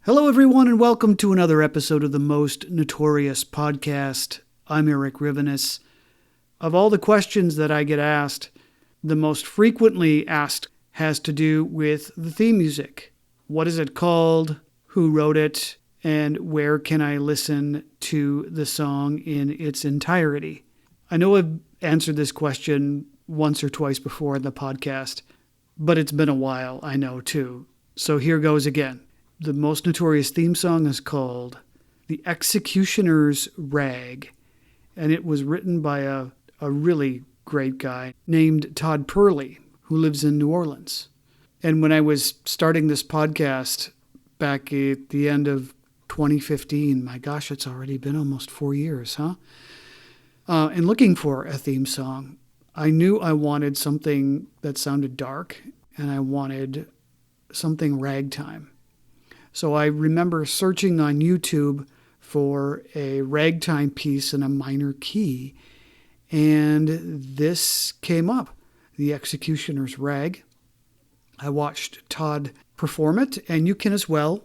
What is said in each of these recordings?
Hello, everyone, and welcome to another episode of the Most Notorious Podcast. I'm Eric Rivenis. Of all the questions that I get asked, the most frequently asked has to do with the theme music. What is it called? Who wrote it? And where can I listen to the song in its entirety? I know I've answered this question once or twice before in the podcast, but it's been a while, I know, too. So here goes again. The most notorious theme song is called The Executioner's Rag, and it was written by a really great guy named Todd Purley, who lives in New Orleans. And when I was starting this podcast back at the end of 2015, my gosh, it's already been almost 4 years, huh? And looking for a theme song, I knew I wanted something that sounded dark, and I wanted something ragtime. So I remember searching on YouTube for a ragtime piece in a minor key, and this came up, The Executioner's Rag. I watched Todd perform it, and you can as well.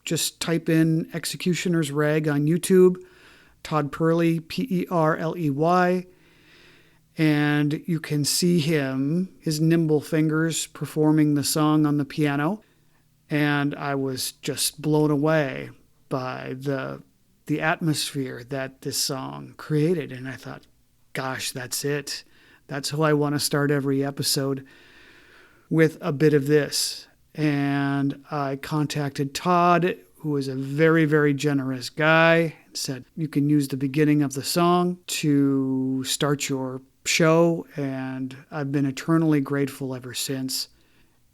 Just type in Executioner's Rag on YouTube, Todd Purley, P-E-R-L-E-Y, and you can see him, his nimble fingers, performing the song on the piano. And I was just blown away by the atmosphere that this song created. And I thought, gosh, that's it. That's how I want to start every episode, with a bit of this. And I contacted Todd, who is a very, very generous guy, and said, you can use the beginning of the song to start your show. And I've been eternally grateful ever since.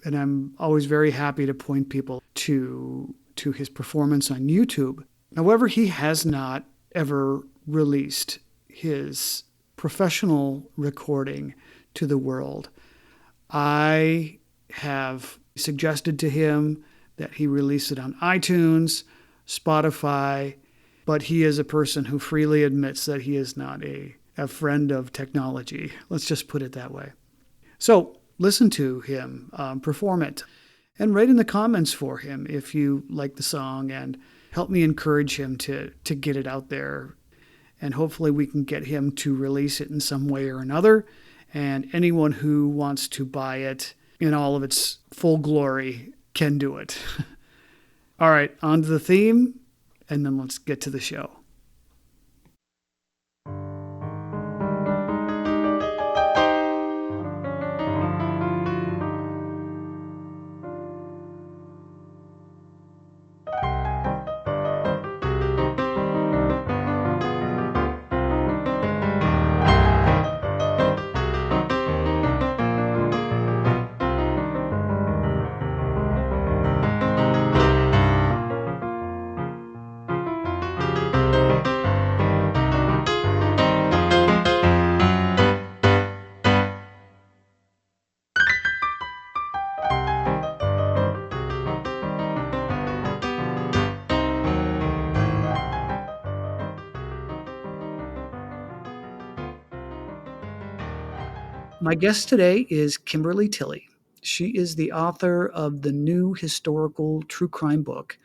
And I'm always very happy to point people to his performance on YouTube. However, he has not ever released his professional recording to the world. I have suggested to him that he release it on iTunes, Spotify, but he is a person who freely admits that he is not a friend of technology. Let's just put it that way. So, listen to him perform it, and write in the comments for him if you like the song, and help me encourage him to get it out there. And hopefully we can get him to release it in some way or another. And anyone who wants to buy it in all of its full glory can do it. All right, on to the theme, and then let's get to the show. My guest today is Kimberly Tilley. She is the author of the new historical true crime book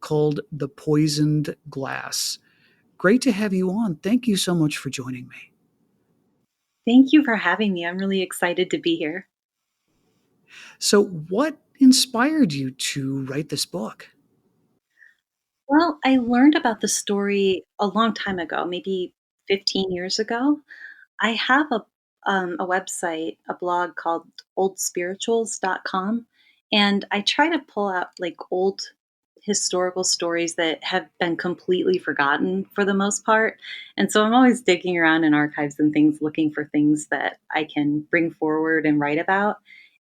called The Poisoned Glass. Great to have you on. Thank you so much for joining me. Thank you for having me. I'm really excited to be here. So, what inspired you to write this book? Well, I learned about the story a long time ago, maybe 15 years ago. I have a website, a blog called oldspirituals.com, and I try to pull out like old historical stories that have been completely forgotten for the most part. And so I'm always digging around in archives and things looking for things that I can bring forward and write about.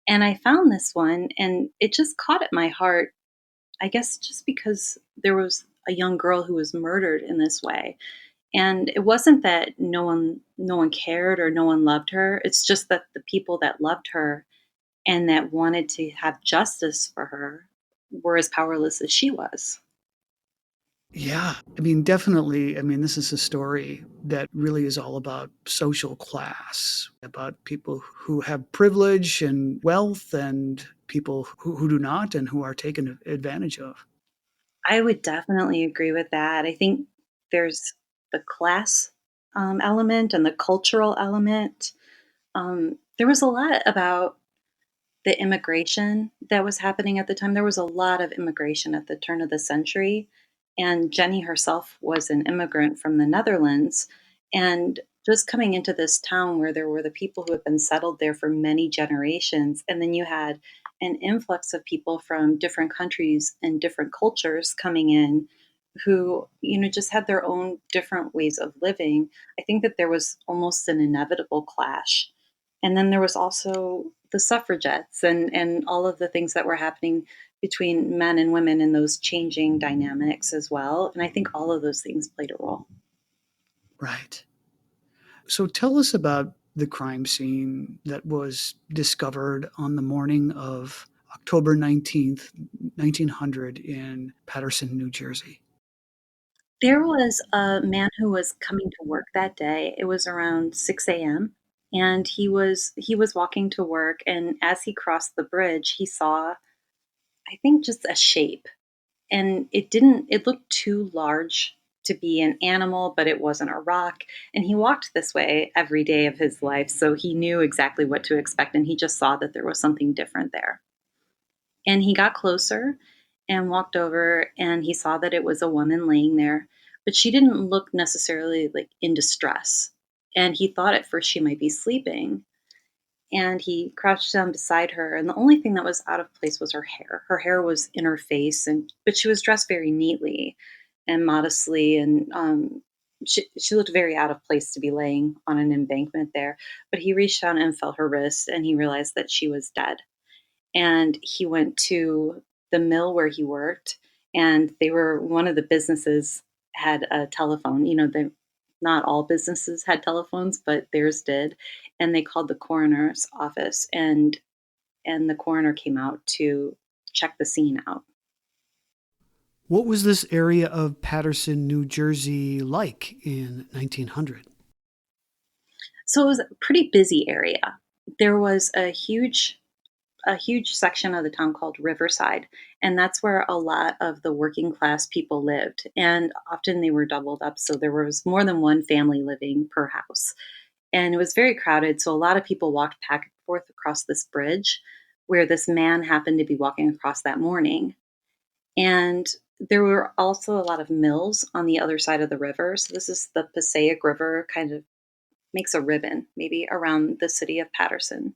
And I found this one, and it just caught at my heart, I guess just because there was a young girl who was murdered in this way. And it wasn't that no one cared or no one loved her. It's just that the people that loved her and that wanted to have justice for her were as powerless as she was. Yeah, I mean, definitely. I mean, this is a story that really is all about social class, about people who have privilege and wealth, and people who do not and who are taken advantage of. I would definitely agree with that. I think there's the class, element and the cultural element. There was a lot about the immigration that was happening at the time. There was a lot of immigration at the turn of the century, and Jenny herself was an immigrant from the Netherlands, and just coming into this town where there were the people who had been settled there for many generations, and then you had an influx of people from different countries and different cultures coming in who, just had their own different ways of living. I think that there was almost an inevitable clash. And then there was also the suffragettes and all of the things that were happening between men and women in those changing dynamics as well. And I think all of those things played a role. Right. So tell us about the crime scene that was discovered on the morning of October 19th, 1900 in Paterson, New Jersey. There was a man who was coming to work that day. It was around 6 a.m. and he was walking to work, and as he crossed the bridge, he saw, I think, just a shape. And it looked too large to be an animal, but it wasn't a rock. And he walked this way every day of his life, so he knew exactly what to expect, and he just saw that there was something different there. And he got closer and walked over, and he saw that it was a woman laying there, but she didn't look necessarily like in distress. And he thought at first she might be sleeping, and he crouched down beside her, and the only thing that was out of place was her hair. Her hair was in her face, but she was dressed very neatly and modestly, and she looked very out of place to be laying on an embankment there. But he reached down and felt her wrist, and he realized that she was dead. And he went to the mill where he worked, and they were one of the businesses had a telephone. Not all businesses had telephones, but theirs did. And they called the coroner's office, and the coroner came out to check the scene out. What was this area of Paterson, New Jersey like in 1900? So it was a pretty busy area. There was a huge section of the town called Riverside, and that's where a lot of the working class people lived. And often they were doubled up, so there was more than one family living per house. And it was very crowded, so a lot of people walked back and forth across this bridge where this man happened to be walking across that morning. And there were also a lot of mills on the other side of the river. So this is the Passaic River, kind of makes a ribbon maybe around the city of Paterson.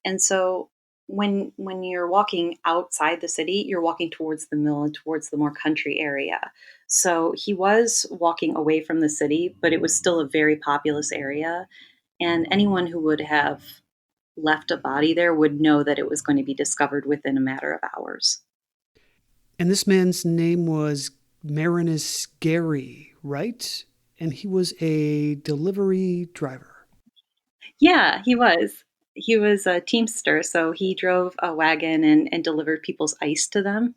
And so when you're walking outside the city, you're walking towards the mill and towards the more country area. So he was walking away from the city, but it was still a very populous area. And anyone who would have left a body there would know that it was going to be discovered within a matter of hours. And this man's name was Marinus Gary, right? And he was a delivery driver. Yeah, he was. He was a teamster, so he drove a wagon and delivered people's ice to them.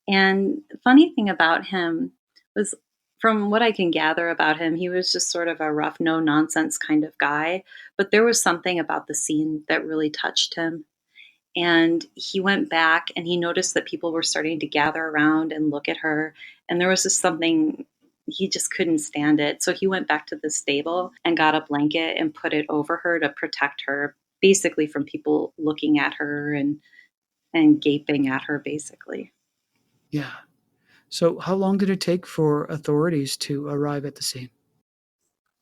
And the funny thing about him was, from what I can gather about him, he was just sort of a rough, no nonsense kind of guy. But there was something about the scene that really touched him. And he went back and he noticed that people were starting to gather around and look at her. And there was just something, he just couldn't stand it. So he went back to the stable and got a blanket and put it over her to protect her, basically from people looking at her and gaping at her, basically. Yeah. So, how long did it take for authorities to arrive at the scene?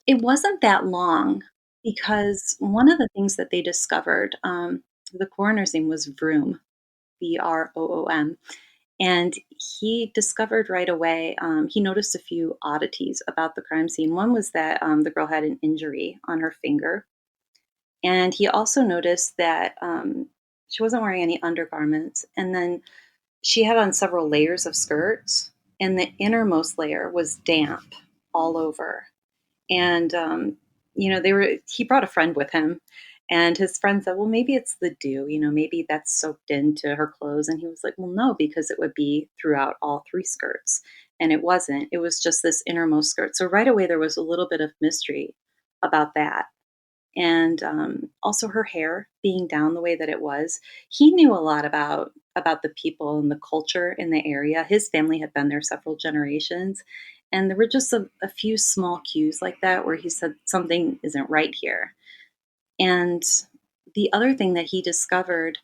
It wasn't that long because one of the things that they discovered, the coroner's name was Vroom, Vroom, and he discovered right away. He noticed a few oddities about the crime scene. One was that the girl had an injury on her finger, and he also noticed that she wasn't wearing any undergarments, and then she had on several layers of skirts, and the innermost layer was damp all over. And he brought a friend with him, and his friend said, well, maybe it's the dew, maybe that's soaked into her clothes. And he was like, well, no, because it would be throughout all three skirts. And it wasn't. It was just this innermost skirt. So right away there was a little bit of mystery about that. and also her hair being down the way that it was. He knew a lot about the people and the culture in the area. His family had been there several generations, and there were just a few small cues like that where he said something isn't right here. And the other thing that he discovered,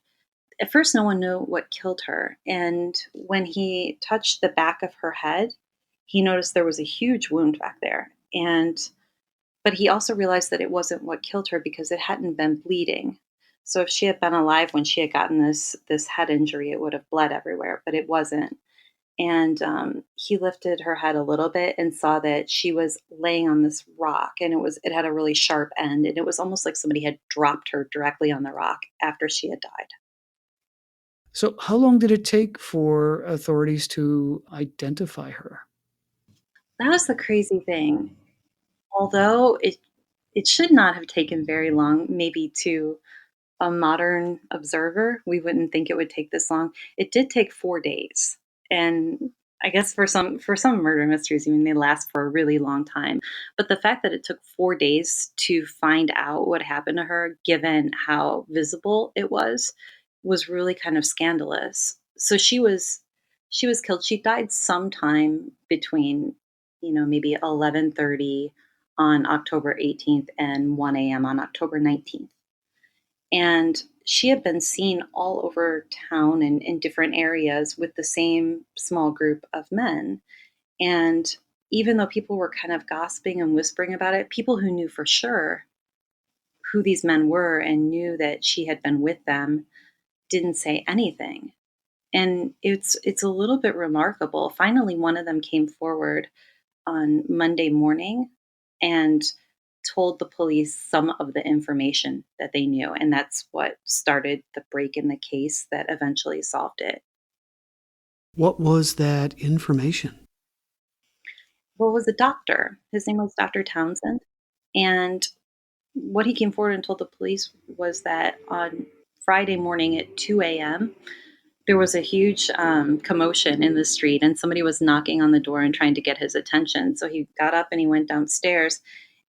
at first, no one knew what killed her. And when he touched the back of her head, he noticed there was a huge wound back there. But he also realized that it wasn't what killed her because it hadn't been bleeding. So if she had been alive when she had gotten this head injury, it would have bled everywhere, but it wasn't. And he lifted her head a little bit and saw that she was laying on this rock, and it had a really sharp end, and it was almost like somebody had dropped her directly on the rock after she had died. So, how long did it take for authorities to identify her? That was the crazy thing. Although it should not have taken very long, maybe to a modern observer, we wouldn't think it would take this long. It did take 4 days, and I guess for some murder mysteries, I mean, they last for a really long time. But the fact that it took 4 days to find out what happened to her, given how visible it was really kind of scandalous. So she was killed. She died sometime between, maybe 11:30 on October 18th and 1 a.m. on October 19th. And she had been seen all over town and in different areas with the same small group of men. And even though people were kind of gossiping and whispering about it, people who knew for sure who these men were and knew that she had been with them didn't say anything. And it's a little bit remarkable. Finally, one of them came forward on Monday morning and told the police some of the information that they knew. And that's what started the break in the case that eventually solved it. What was that information? Well, it was a doctor. His name was Dr. Townsend. And what he came forward and told the police was that on Friday morning at 2 a.m., there was a huge commotion in the street, and somebody was knocking on the door and trying to get his attention. So he got up and he went downstairs,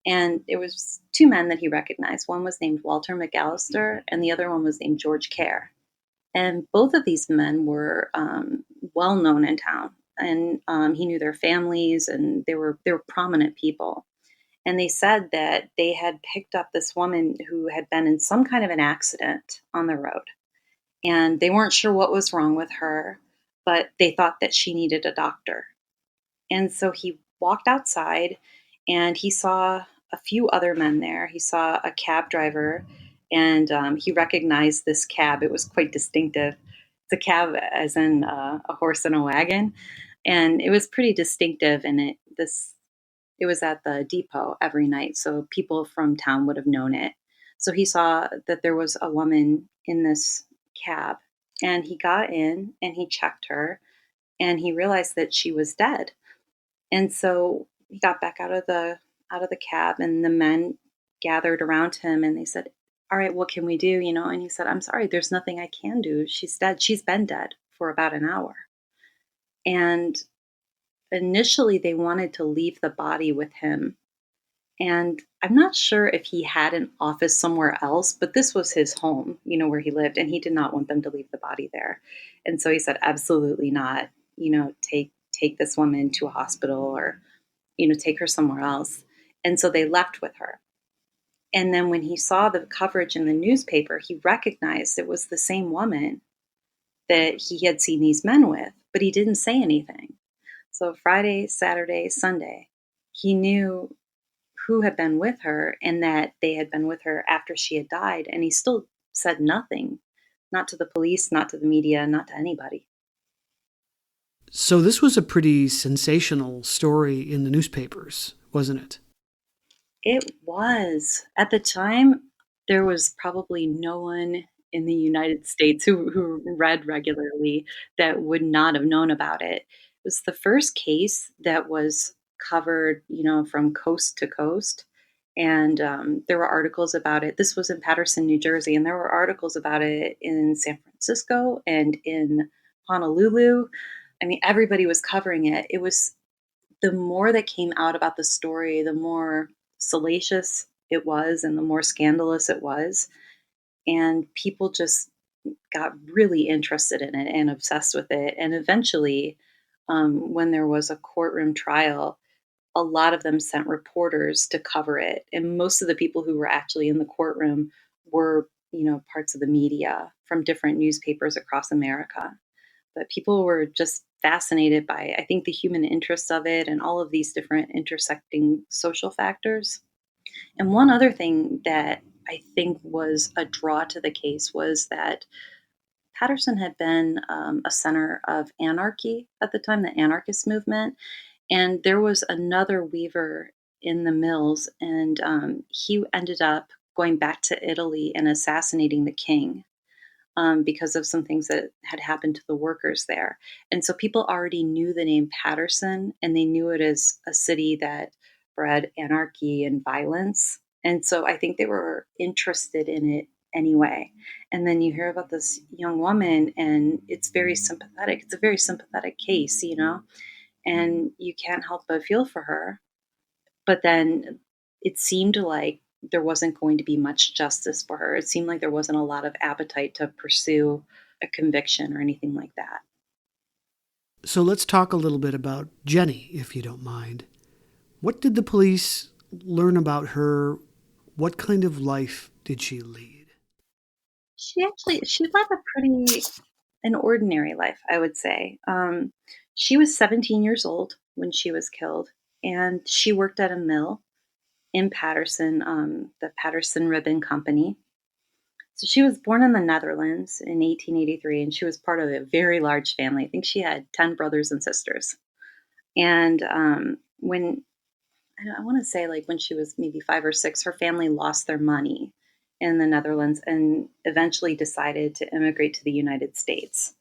and it was two men that he recognized. One was named Walter McAllister, and the other one was named George Kerr. And both of these men were well known in town, and he knew their families, and they were prominent people. And they said that they had picked up this woman who had been in some kind of an accident on the road, and they weren't sure what was wrong with her, but they thought that she needed a doctor. And so he walked outside and he saw a few other men there. He saw a cab driver, and he recognized this cab. It was quite distinctive. It's a cab, as in a horse and a wagon. And it was pretty distinctive. And it was at the depot every night. So people from town would have known it. So he saw that there was a woman in this cab, and he got in and he checked her, and he realized that she was dead. And so he got back out of the cab, and the men gathered around him and they said, "All right, what can we do?" And he said, "I'm sorry, there's nothing I can do. She's dead. She's been dead for about an hour." And initially they wanted to leave the body with him. And I'm not sure if he had an office somewhere else, but this was his home, where he lived, and he did not want them to leave the body there. And so he said, "Absolutely not. Take this woman to a hospital, or take her somewhere else." And so they left with her. And then when he saw the coverage in the newspaper, he recognized it was the same woman that he had seen these men with, but he didn't say anything. So Friday, Saturday, Sunday, he knew who had been with her and that they had been with her after she had died. And he still said nothing, not to the police, not to the media, not to anybody. So, this was a pretty sensational story in the newspapers, wasn't it? It was. At the time, there was probably no one in the United States who read regularly that would not have known about it. It was the first case that was covered, from coast to coast. And there were articles about it. This was in Paterson, New Jersey, and there were articles about it in San Francisco and in Honolulu. I mean, everybody was covering it. It was, the more that came out about the story, the more salacious it was and the more scandalous it was. And people just got really interested in it and obsessed with it. And eventually, when there was a courtroom trial, a lot of them sent reporters to cover it. And most of the people who were actually in the courtroom were, parts of the media from different newspapers across America. But people were just fascinated by, I think, the human interest of it and all of these different intersecting social factors. And one other thing that I think was a draw to the case was that Patterson had been a center of anarchy at the time, the anarchist movement. And there was another weaver in the mills, and he ended up going back to Italy and assassinating the king because of some things that had happened to the workers there. And so people already knew the name Patterson, and they knew it as a city that bred anarchy and violence. And so I think they were interested in it anyway. And then you hear about this young woman, and it's very sympathetic. It's a very sympathetic case, and you can't help but feel for her. But then it seemed like there wasn't going to be much justice for her. It seemed like there wasn't a lot of appetite to pursue a conviction or anything like that. So let's talk a little bit about Jennie, if you don't mind. What did the police learn about her? What kind of life did she lead? She led a pretty an ordinary life, I would say. She was 17 years old when she was killed, and she worked at a mill in Patterson, the Patterson Ribbon Company. So she was born in the Netherlands in 1883, and she was part of a very large family. I think she had 10 brothers and sisters. And when I want to say, like, when she was maybe 5 or 6, her family lost their money in the Netherlands and eventually decided to immigrate to the United States.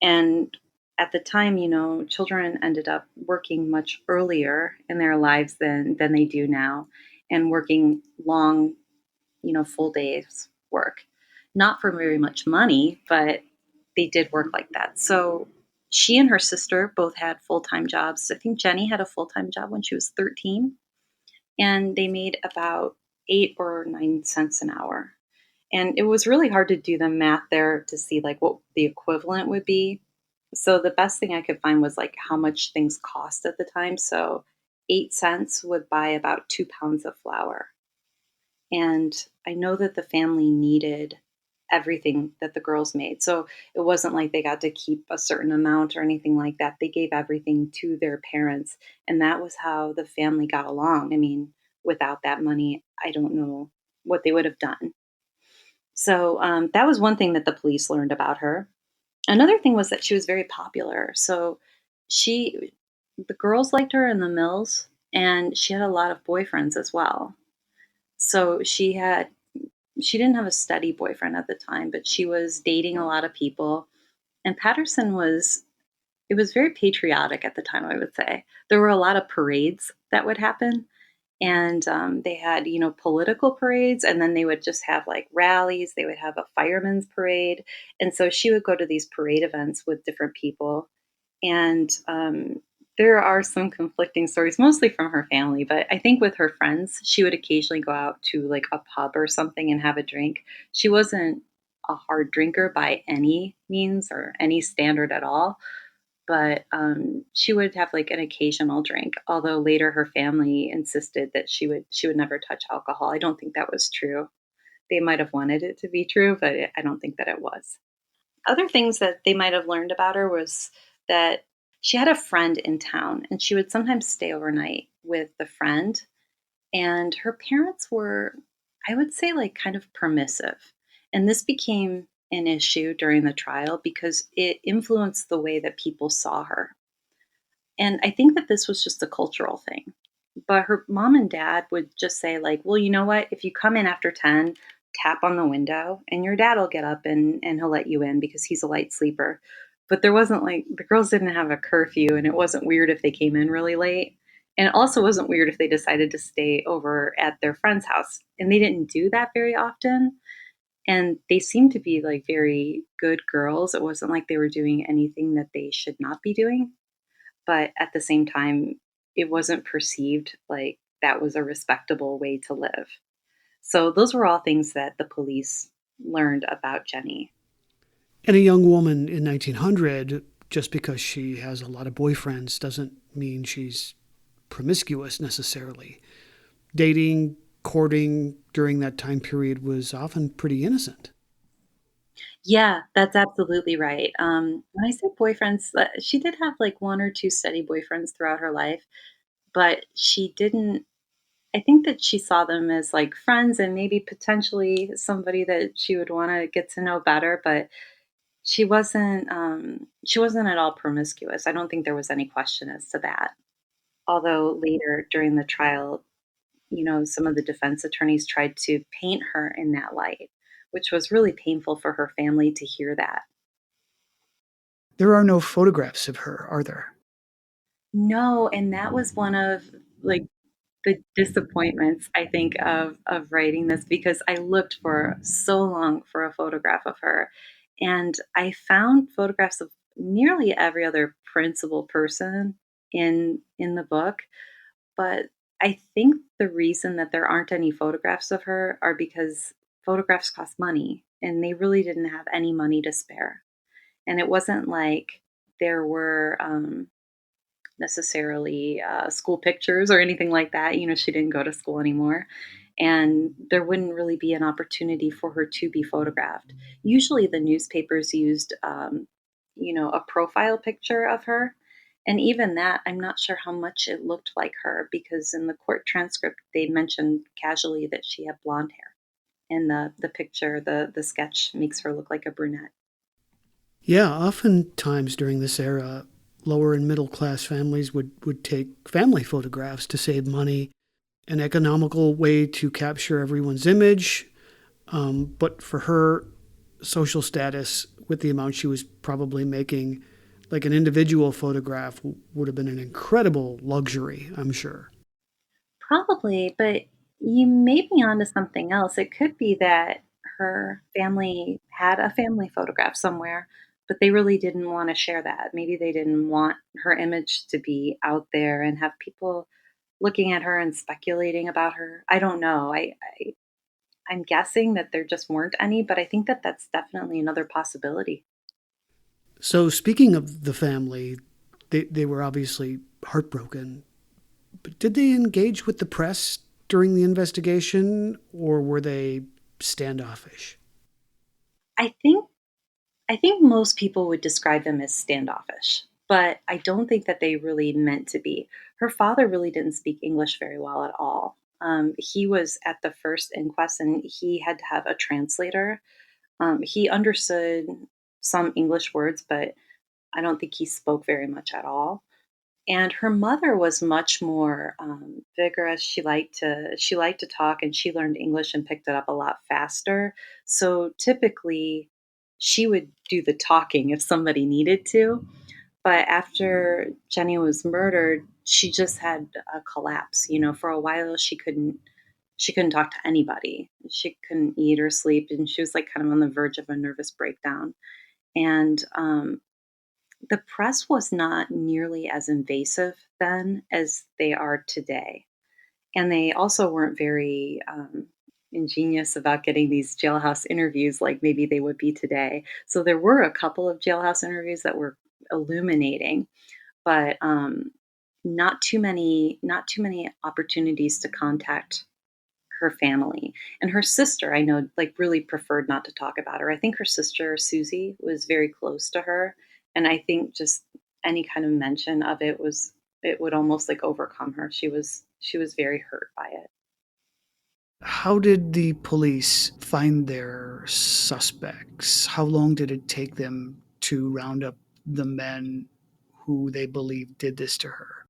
And at the time, children ended up working much earlier in their lives than they do now, and working long, full days work. Not for very much money, but they did work like that. So she and her sister both had full time jobs. I think Jennie had a full time job when she was 13, and they made about 8 or 9 cents an hour. And it was really hard to do the math there to see like what the equivalent would be. So the best thing I could find was like how much things cost at the time. So 8 cents would buy about 2 pounds of flour. And I know that the family needed everything that the girls made. So it wasn't like they got to keep a certain amount or anything like that. They gave everything to their parents. And that was how the family got along. I mean, without that money, I don't know what they would have done. So that was one thing that the police learned about her. Another thing was that she was very popular. So she, the girls liked her in the mills, and she had a lot of boyfriends as well. So she didn't have a steady boyfriend at the time, but she was dating a lot of people. And Patterson was it was very patriotic at the time, I would say. There were a lot of parades that would happen, and they had political parades, and then they would just have like rallies. They would have a firemen's parade, and so she would go to these parade events with different people. And there are some conflicting stories, mostly from her family, but I think with her friends, she would occasionally go out to like a pub or something and have a drink. She wasn't a hard drinker by any means or any standard at all, but she would have like an occasional drink. Although later her family insisted that she would never touch alcohol. I don't think that was true. They might have wanted it to be true, but I don't think that it was. Other things that they might have learned about her was that she had a friend in town, and she would sometimes stay overnight with the friend. And her parents were, I would say, like kind of permissive. And this became an issue during the trial because it influenced the way that people saw her. And I think that this was just a cultural thing. But her mom and dad would just say, like, well, you know what? If you come in after 10, tap on the window and your dad will get up and he'll let you in because he's a light sleeper. But there wasn't like the girls didn't have a curfew, and it wasn't weird if they came in really late. And it also wasn't weird if they decided to stay over at their friend's house. And they didn't do that very often. And they seemed to be like very good girls. It wasn't like they were doing anything that they should not be doing. But at the same time, it wasn't perceived like that was a respectable way to live. So those were all things that the police learned about Jennie. And a young woman in 1900, just because she has a lot of boyfriends, doesn't mean she's promiscuous necessarily. Dating, courting during that time period was often pretty innocent. Yeah, that's absolutely right. When I say boyfriends, she did have like one or two steady boyfriends throughout her life, but she didn't. I think that she saw them as like friends and maybe potentially somebody that she would want to get to know better. But she wasn't at all promiscuous. I don't think there was any question as to that. Although later during the trial, some of the defense attorneys tried to paint her in that light, which was really painful for her family to hear that. There are no photographs of her, are there? No, and that was one of, like, the disappointments, I think, of writing this because I looked for so long for a photograph of her, and I found photographs of nearly every other principal person in the book, but I think the reason that there aren't any photographs of her are because photographs cost money, and they really didn't have any money to spare, and it wasn't like there were, necessarily school pictures or anything like that. She didn't go to school anymore. And there wouldn't really be an opportunity for her to be photographed. Usually, the newspapers used, a profile picture of her. And even that, I'm not sure how much it looked like her because in the court transcript, they mentioned casually that she had blonde hair. And the picture, the sketch makes her look like a brunette. Yeah, oftentimes during this era, lower and middle class families would take family photographs to save money, an economical way to capture everyone's image. But for her social status, with the amount she was probably making, like an individual photograph would have been an incredible luxury, I'm sure. Probably, but you may be onto something else. It could be that her family had a family photograph somewhere, but they really didn't want to share that. Maybe they didn't want her image to be out there and have people looking at her and speculating about her. I don't know. I'm guessing that there just weren't any, but I think that that's definitely another possibility. So, speaking of the family, they were obviously heartbroken. But did they engage with the press during the investigation, or were they standoffish? I think I think most people would describe them as standoffish, but I don't think that they really meant to be. Her father really didn't speak English very well at all. He was at the first inquest and he had to have a translator. He understood some English words, but I don't think he spoke very much at all. And her mother was much more vigorous. She liked to talk, and she learned English and picked it up a lot faster. So typically, she would do the talking if somebody needed to. But after Jenny was murdered, she just had a collapse. For a while, she couldn't talk to anybody. She couldn't eat or sleep, and she was like kind of on the verge of a nervous breakdown. And the press was not nearly as invasive then as they are today. And they also weren't very ingenious about getting these jailhouse interviews like maybe they would be today. So there were a couple of jailhouse interviews that were illuminating, but not too many opportunities to contact her family. And her sister, I know, like, really preferred not to talk about her. I think her sister, Susie, was very close to her, and I think just any kind of mention of it would almost, like, overcome her. She was very hurt by it. How did the police find their suspects? How long did it take them to round up the men who they believed did this to her?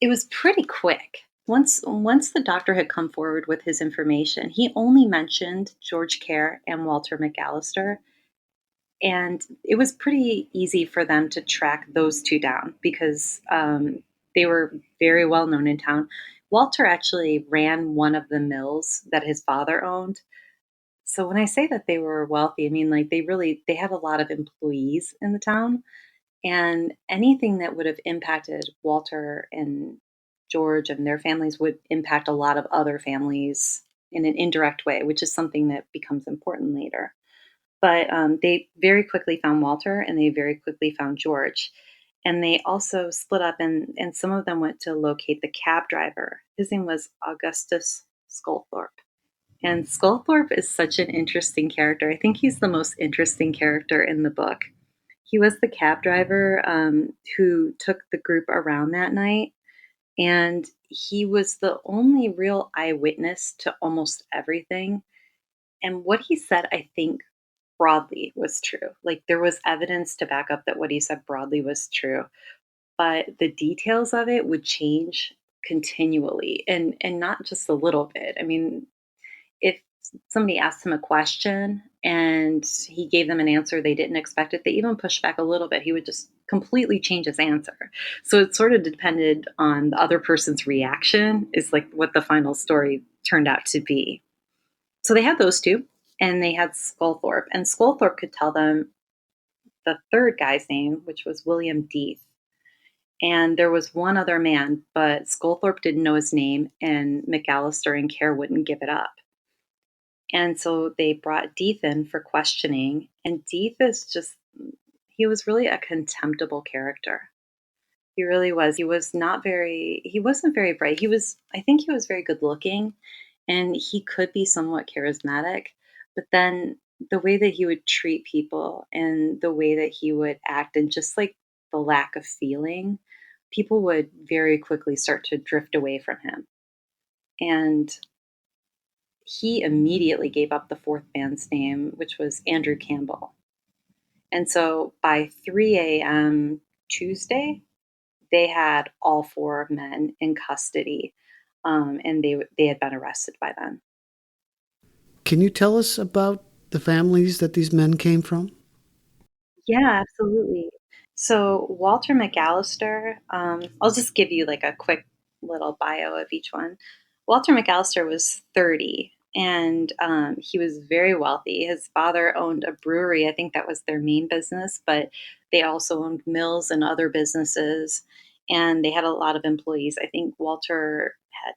It was pretty quick. Once the doctor had come forward with his information, he only mentioned George Kerr and Walter McAllister, and it was pretty easy for them to track those 2 down because, they were very well known in town. Walter actually ran one of the mills that his father owned. So when I say that they were wealthy, I mean, like, they had a lot of employees in the town, and anything that would have impacted Walter and George and their families would impact a lot of other families in an indirect way, which is something that becomes important later. But they very quickly found Walter and they very quickly found George. And they also split up, and some of them went to locate the cab driver. His name was Augustus Sculthorpe. And Sculthorpe is such an interesting character. I think he's the most interesting character in the book. He was the cab driver who took the group around that night, and he was the only real eyewitness to almost everything. And what he said, I think, broadly was true. Like there was evidence to back up that what he said broadly was true, but the details of it would change continually and not just a little bit. I mean, if somebody asked him a question and he gave them an answer they didn't expect it, they even pushed back a little bit, he would just completely change his answer. So it sort of depended on the other person's reaction, is like what the final story turned out to be. So they had those two, and they had Sculthorpe, and Sculthorpe could tell them the third guy's name, which was William Death. And there was one other man, but Sculthorpe didn't know his name, and McAllister and Kerr wouldn't give it up. And so they brought Death in for questioning, and Death is just, he was really a contemptible character. He really was. He wasn't very bright. I think he was very good looking, and he could be somewhat charismatic, but then the way that he would treat people and the way that he would act and just like the lack of feeling, people would very quickly start to drift away from him. And he immediately gave up the fourth man's name, which was Andrew Campbell. And so by 3 a.m. Tuesday, they had all four men in custody, and they had been arrested by then. Can you tell us about the families that these men came from? Yeah, absolutely. So Walter McAllister, I'll just give you like a quick little bio of each one. Walter McAllister was 30, and he was very wealthy. His father owned a brewery. I think that was their main business, but they also owned mills and other businesses, and they had a lot of employees. I think Walter had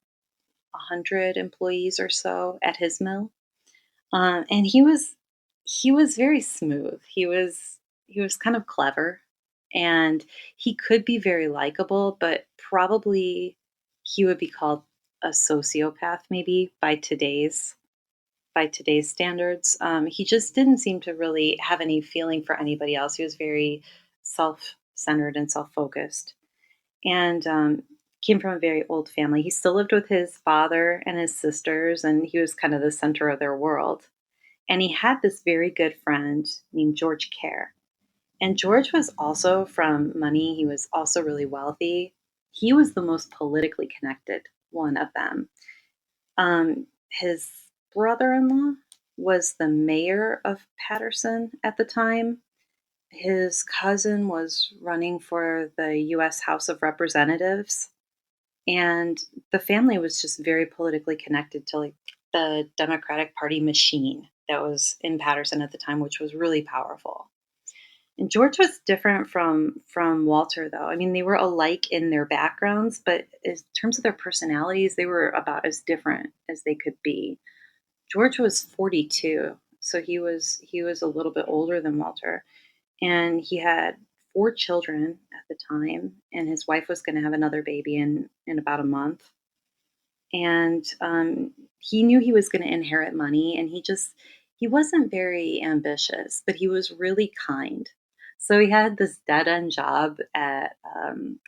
100 employees or so at his mill. And he was very smooth. He was kind of clever, and he could be very likable, but probably he would be called a sociopath maybe by today's standards. He just didn't seem to really have any feeling for anybody else. He was very self-centered and self-focused, and came from a very old family. He still lived with his father and his sisters, and he was kind of the center of their world. And he had this very good friend named George Kerr. And George was also from money. He was also really wealthy. He was the most politically connected one of them. His brother in law was the mayor of Patterson at the time. His cousin was running for the US House of Representatives. And the family was just very politically connected to like the Democratic Party machine that was in Patterson at the time, which was really powerful. And George was different from Walter, though. I mean, they were alike in their backgrounds, but in terms of their personalities, they were about as different as they could be. George was 42, so he was a little bit older than Walter, and he had four children at the time, and his wife was going to have another baby in about a month. And he knew he was going to inherit money, and he wasn't very ambitious, but he was really kind. So he had this dead end job at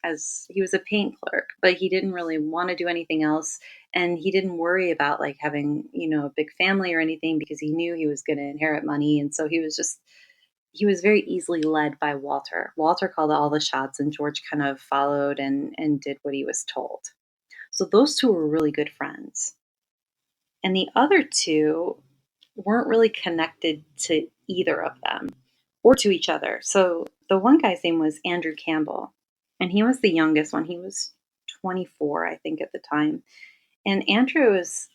as he was a paint clerk, but he didn't really want to do anything else, and he didn't worry about like having a big family or anything because he knew he was going to inherit money, and so he was very easily led by Walter. Walter called all the shots, and George kind of followed and did what he was told. So those two were really good friends. And the other two weren't really connected to either of them or to each other. So the one guy's name was Andrew Campbell, and he was the youngest one. He was 24, I think, at the time. And Andrew is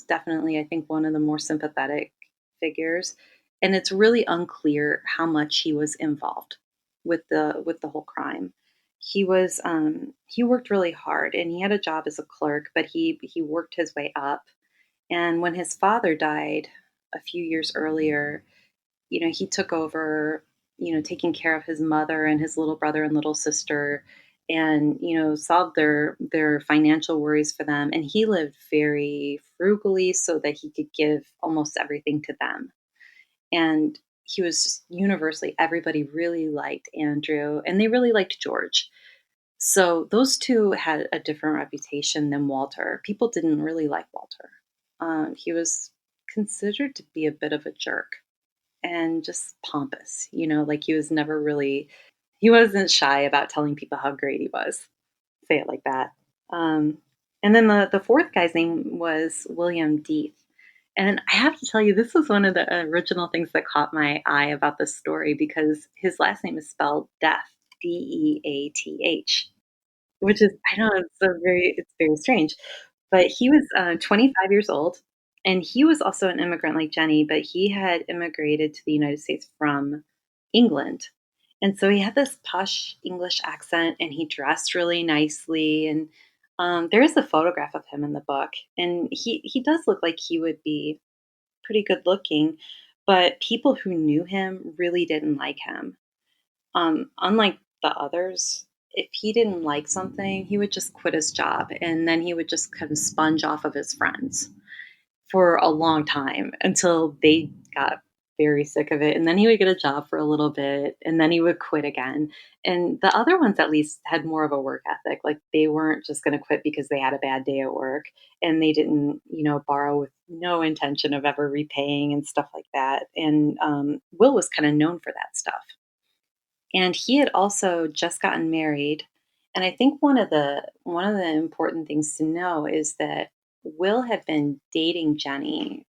definitely, I think, one of the more sympathetic figures. And it's really unclear how much he was involved with the whole crime. He worked really hard, and he had a job as a clerk, but he worked his way up, And when his father died a few years earlier, he took over, taking care of his mother and his little brother and little sister, and, solved their financial worries for them. And he lived very frugally so that he could give almost everything to them. And he was universally, everybody really liked Andrew and they really liked George. So those two had a different reputation than Walter. People didn't really like Walter. He was considered to be a bit of a jerk and just pompous, like he wasn't shy about telling people how great he was. Say it like that. Um, and then the fourth guy's name was William Death. And I have to tell you, this was one of the original things that caught my eye about this story because his last name is spelled Death, Death, which is, I know it's very strange. But he was 25 years old, and he was also an immigrant like Jenny, but he had immigrated to the United States from England. And so he had this posh English accent, and he dressed really nicely. And there is a photograph of him in the book, and he does look like he would be pretty good looking, but people who knew him really didn't like him. Unlike the others, if he didn't like something, he would just quit his job and then he would just kind of sponge off of his friends for a long time until they got very sick of it. And then he would get a job for a little bit and then he would quit again. And the other ones at least had more of a work ethic. Like they weren't just going to quit because they had a bad day at work and they didn't, borrow with no intention of ever repaying and stuff like that. And Will was kind of known for that stuff. And he had also just gotten married. And I think one of the important things to know is that Will had been dating Jenny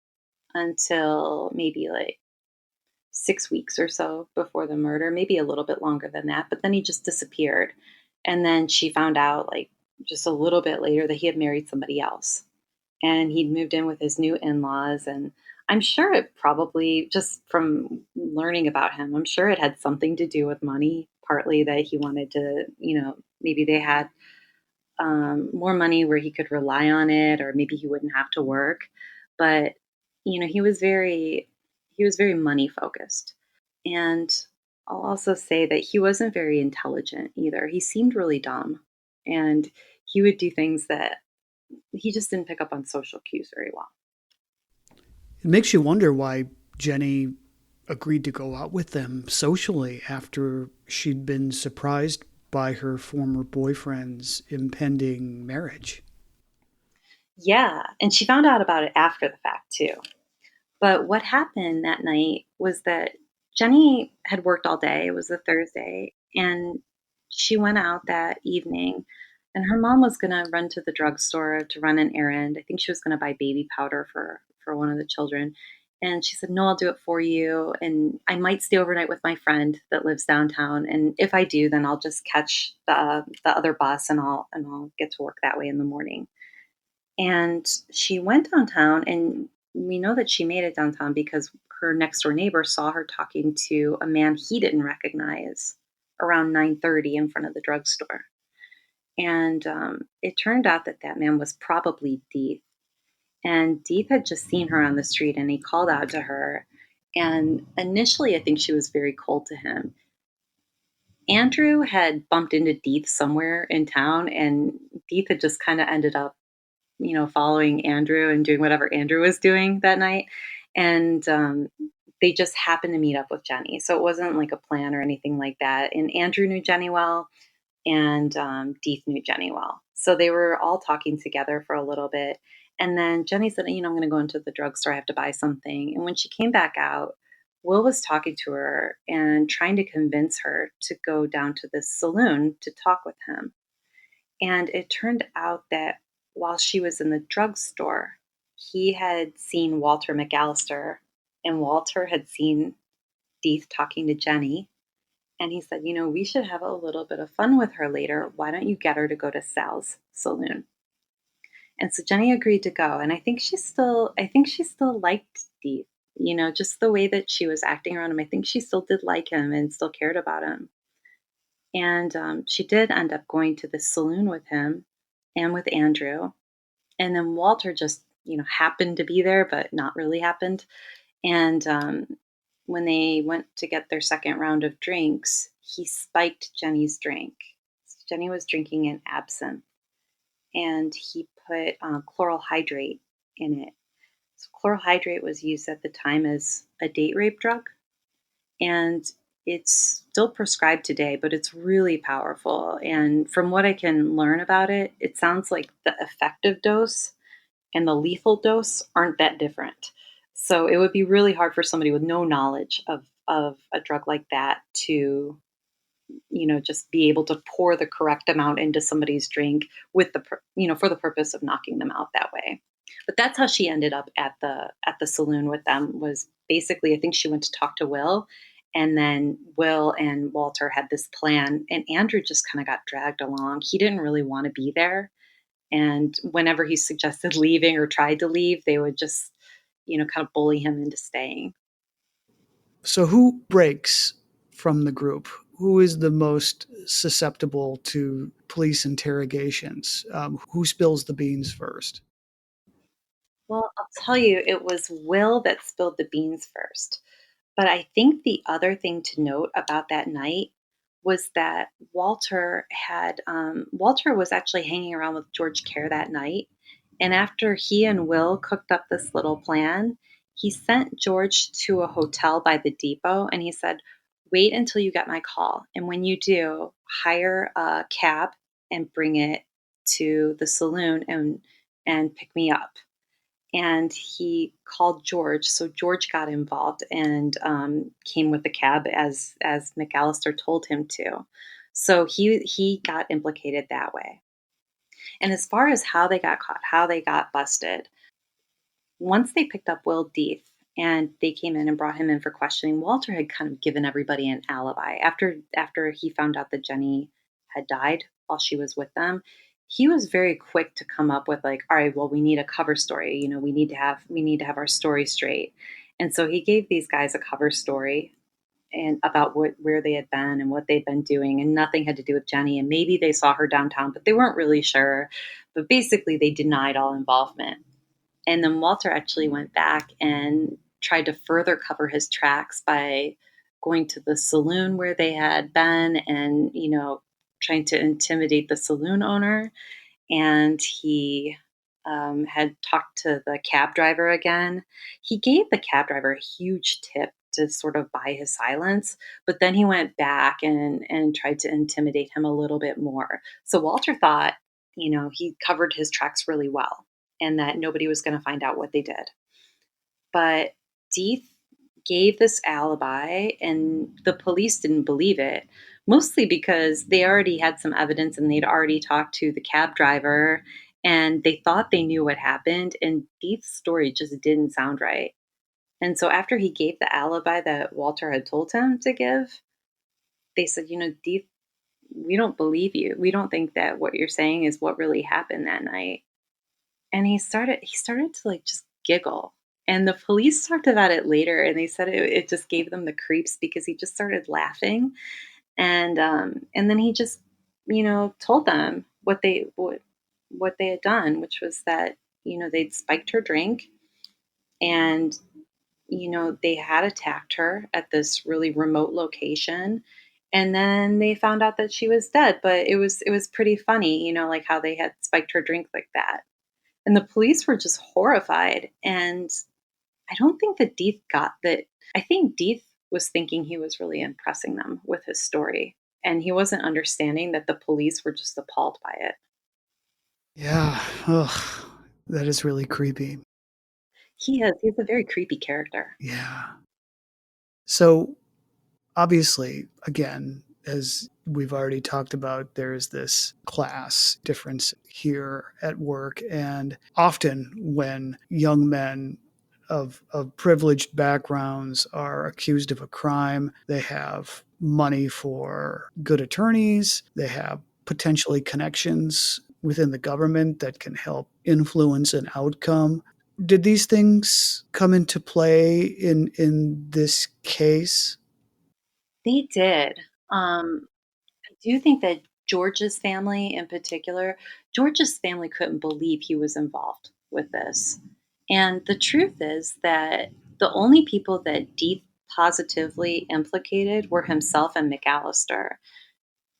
until maybe like 6 weeks or so before the murder, maybe a little bit longer than that. But then he just disappeared. And then she found out like just a little bit later that he had married somebody else and he'd moved in with his new in-laws. And I'm sure it probably, just from learning about him, I'm sure it had something to do with money, partly that he wanted to, maybe they had more money where he could rely on it, or maybe he wouldn't have to work. But he was very money focused. And I'll also say that he wasn't very intelligent either. He seemed really dumb, and he would do things that he just didn't pick up on social cues very well. It makes you wonder why Jenny agreed to go out with them socially after she'd been surprised by her former boyfriend's impending marriage. Yeah, and she found out about it after the fact too. But what happened that night was that Jenny had worked all day. It was a Thursday, and she went out that evening, and her mom was going to run to the drugstore to run an errand. I think she was going to buy baby powder for one of the children. And she said, "No, I'll do it for you. And I might stay overnight with my friend that lives downtown. And if I do, then I'll just catch the other bus and I'll get to work that way in the morning." And she went downtown, and we know that she made it downtown because her next door neighbor saw her talking to a man he didn't recognize around 9:30 in front of the drugstore. And it turned out that that man was probably Deeth. And Deeth had just seen her on the street and he called out to her. And initially, I think she was very cold to him. Andrew had bumped into Deeth somewhere in town, and Deeth had just kind of ended up following Andrew and doing whatever Andrew was doing that night. And they just happened to meet up with Jenny. So it wasn't like a plan or anything like that. And Andrew knew Jenny well, and Deeth knew Jenny well. So they were all talking together for a little bit. And then Jenny said, I'm going to go into the drugstore. I have to buy something. And when she came back out, Will was talking to her and trying to convince her to go down to the saloon to talk with him. And it turned out that while she was in the drugstore, he had seen Walter McAllister, and Walter had seen Deeth talking to Jenny. And he said, we should have a little bit of fun with her later. Why don't you get her to go to Sal's saloon? And so Jenny agreed to go. And I think she still liked Deeth, just the way that she was acting around him. I think she still did like him and still cared about him. And she did end up going to the saloon with him and with Andrew. And then Walter just happened to be there, but not really happened. And when they went to get their second round of drinks, he spiked Jenny's drink. Jenny was drinking an absinthe, and he put chloral hydrate in it. So chloral hydrate was used at the time as a date rape drug, and it's still prescribed today, but it's really powerful. And from what I can learn about it, it sounds like the effective dose and the lethal dose aren't that different. So it would be really hard for somebody with no knowledge of a drug like that to, just be able to pour the correct amount into somebody's drink with for the purpose of knocking them out that way. But that's how she ended up at the saloon with them. Was basically, I think she went to talk to Will, and then Will and Walter had this plan, and Andrew just kind of got dragged along. He didn't really want to be there, and whenever he suggested leaving or tried to leave, they would just, kind of bully him into staying. So, who breaks from the group? Who is the most susceptible to police interrogations? Who spills the beans first? Well, I'll tell you, it was Will that spilled the beans first. But I think the other thing to note about that night was that Walter was actually hanging around with George Kerr that night. And after he and Will cooked up this little plan, he sent George to a hotel by the depot, and he said, "Wait until you get my call. And when you do, hire a cab and bring it to the saloon and pick me up." And he called George. So George got involved and came with the cab as McAllister told him to. So he got implicated that way. And as far as how they got caught, how they got busted, once they picked up Will Deeth and they came in and brought him in for questioning, Walter had kind of given everybody an alibi. After he found out that Jenny had died while she was with them, he was very quick to come up with like, all right, well, we need a cover story. We need to have our story straight. And so he gave these guys a cover story and about where they had been and what they'd been doing, and nothing had to do with Jenny. And maybe they saw her downtown, but they weren't really sure. But basically, they denied all involvement. And then Walter actually went back and tried to further cover his tracks by going to the saloon where they had been and, trying to intimidate the saloon owner. And he had talked to the cab driver again. He gave the cab driver a huge tip to sort of buy his silence, but then he went back and tried to intimidate him a little bit more. So Walter thought, he covered his tracks really well and that nobody was going to find out what they did. But Deeth gave this alibi, and the police didn't believe it, mostly because they already had some evidence and they'd already talked to the cab driver and they thought they knew what happened. And Deeth's story just didn't sound right. And so after he gave the alibi that Walter had told him to give, they said, Deeth, we don't believe you. We don't think that what you're saying is what really happened that night. And he started to like just giggle. And the police talked about it later and they said it just gave them the creeps because he just started laughing. And then he just, told them what they had done, which was that, they'd spiked her drink and, they had attacked her at this really remote location. And then they found out that she was dead. But it was pretty funny, like how they had spiked her drink like that. And the police were just horrified. And I don't think that Deeth got that. I think Deeth was thinking he was really impressing them with his story. And he wasn't understanding that the police were just appalled by it. Yeah, ugh, that is really creepy. He's a very creepy character. Yeah. So, obviously, again, as we've already talked about, there's this class difference here at work. And often when young men of privileged backgrounds are accused of a crime, they have money for good attorneys, they have potentially connections within the government that can help influence an outcome. Did these things come into play in this case? They did. I do think that George's family in particular, George's family couldn't believe he was involved. with this. And the truth is that the only people that Deeth positively implicated were himself and McAllister.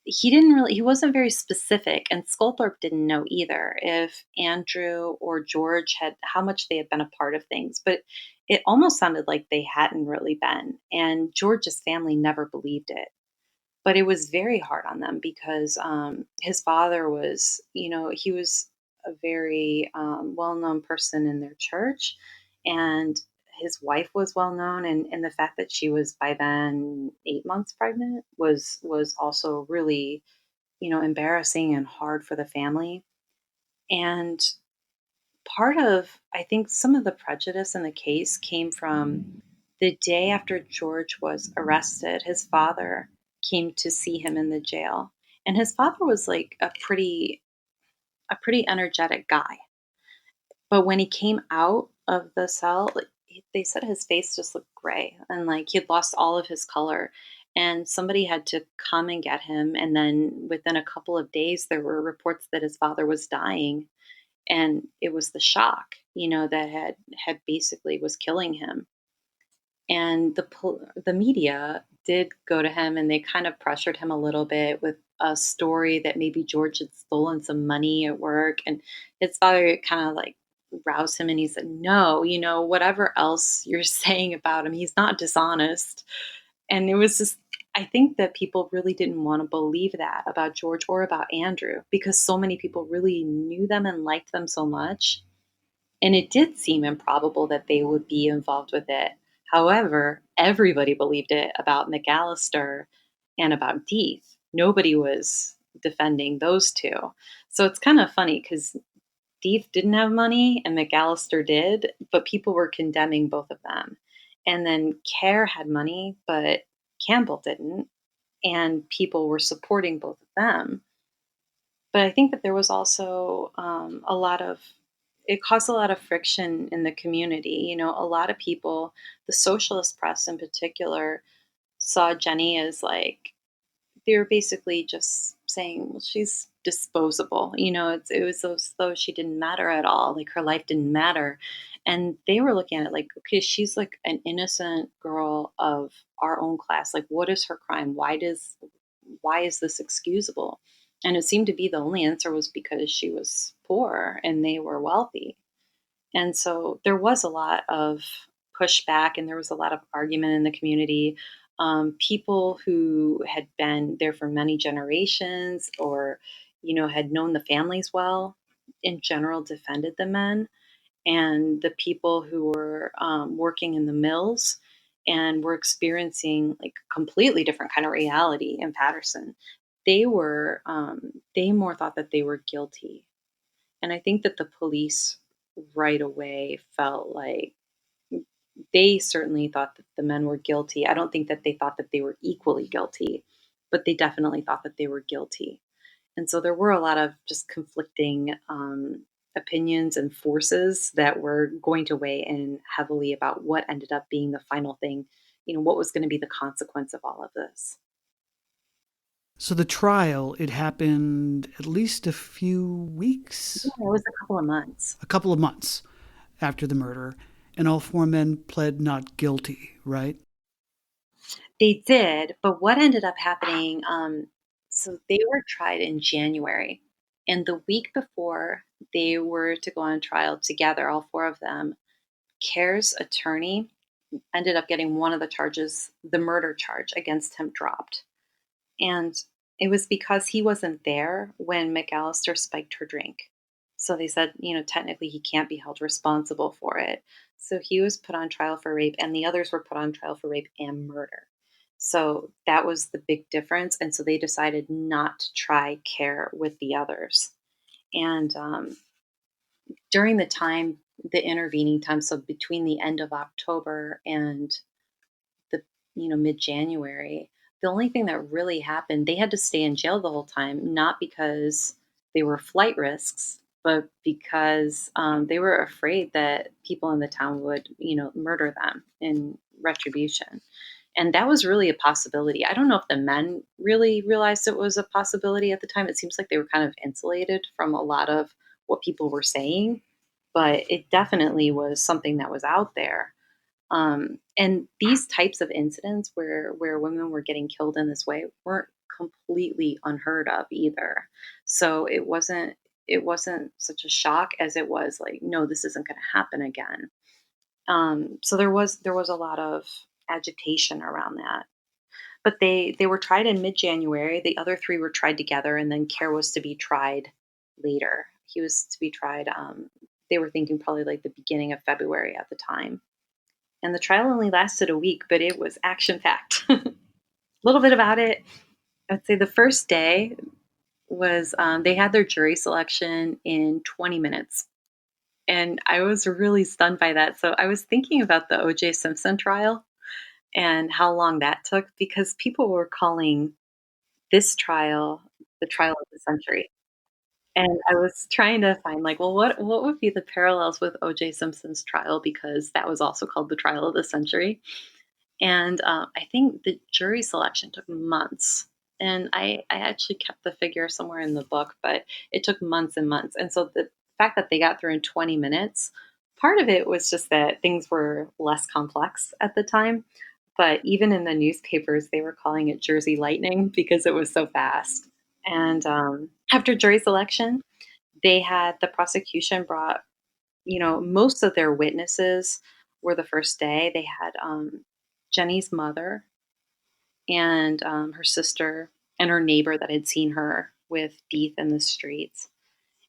He wasn't very specific, and Sculthorpe didn't know either if Andrew or George had how much they had been a part of things, but it almost sounded like they hadn't really been, and George's family never believed it. But it was very hard on them because his father was, he was a very well-known person in their church, and his wife was well known, and the fact that she was by then 8 months pregnant was also really, embarrassing and hard for the family. And part of, I think, some of the prejudice in the case came from the day after George was arrested. His father came to see him in the jail, and his father was like a pretty energetic guy. But when he came out of the cell, like, they said his face just looked gray and like he had lost all of his color. And somebody had to come and get him. And then within a couple of days, there were reports that his father was dying. And it was the shock, that had basically was killing him. And the media did go to him, and they kind of pressured him a little bit with a story that maybe George had stolen some money at work, and his father kind of like roused him, and he said, "No, whatever else you're saying about him, he's not dishonest." And it was just, I think that people really didn't want to believe that about George or about Andrew because so many people really knew them and liked them so much, and it did seem improbable that they would be involved with it. However, everybody believed it about McAllister and about Deeth. Nobody was defending those two. So it's kind of funny because Deeth didn't have money and McAllister did, but people were condemning both of them. And then Kerr had money, but Campbell didn't. And people were supporting both of them. But I think that there was also it caused a lot of friction in the community. A lot of people, the socialist press in particular, saw Jenny as like, they were basically just saying, well, she's disposable. It was as though she didn't matter at all. Like her life didn't matter. And they were looking at it like, okay, she's like an innocent girl of our own class. Like, what is her crime? Why is this excusable? And it seemed to be the only answer was because she was poor and they were wealthy. And so there was a lot of pushback and there was a lot of argument in the community. People who had been there for many generations or, had known the families well, in general defended the men. And the people who were working in the mills and were experiencing like completely different kind of reality in Patterson, they more thought that they were guilty. And I think that the police right away felt like they certainly thought that the men were guilty. I don't think that they thought that they were equally guilty, but they definitely thought that they were guilty. And so there were a lot of just conflicting opinions and forces that were going to weigh in heavily about what ended up being the final thing, what was going to be the consequence of all of this. So the trial, it happened at least a few weeks, Yeah, it was a couple of months. a couple of months after the murder, and all four men pled not guilty, right? They did, but what ended up happening, so they were tried in January, and the week before they were to go on trial together, all four of them, Kerr's attorney ended up getting one of the charges, the murder charge against him, dropped. And it was because he wasn't there when McAllister spiked her drink. So they said, technically he can't be held responsible for it. So he was put on trial for rape, and the others were put on trial for rape and murder. So that was the big difference. And so they decided not to try Kerr with the others. And during the intervening time, so between the end of October and the mid January, the only thing that really happened, they had to stay in jail the whole time, not because they were flight risks, but because they were afraid that people in the town would murder them in retribution. And that was really a possibility. I don't know if the men really realized it was a possibility at the time. It seems like they were kind of insulated from a lot of what people were saying. but it definitely was something that was out there. And these types of incidents where women were getting killed in this way weren't completely unheard of either. So it wasn't such a shock as it was like, no, this isn't going to happen again. So there was a lot of agitation around that. But they were tried in mid-January. The other three were tried together, and then Care was to be tried later. He was to be tried. They were thinking probably like the beginning of February at the time. And the trial only lasted a week, but it was action packed. A little bit about it. I'd say the first day was they had their jury selection in 20 minutes. And I was really stunned by that. So I was thinking about the O.J. Simpson trial and how long that took because people were calling this trial the trial of the century. And I was trying to find like, well, what would be the parallels with O.J. Simpson's trial because that was also called the trial of the century. And I think the jury selection took months. And I actually kept the figure somewhere in the book, but it took months and months. And so the fact that they got through in 20 minutes, part of it was just that things were less complex at the time. But even in the newspapers, they were calling it Jersey Lightning because it was so fast. And after jury selection, they had the prosecution brought, most of their witnesses were the first day. They had Jenny's mother and her sister and her neighbor that had seen her with Deeth in the streets.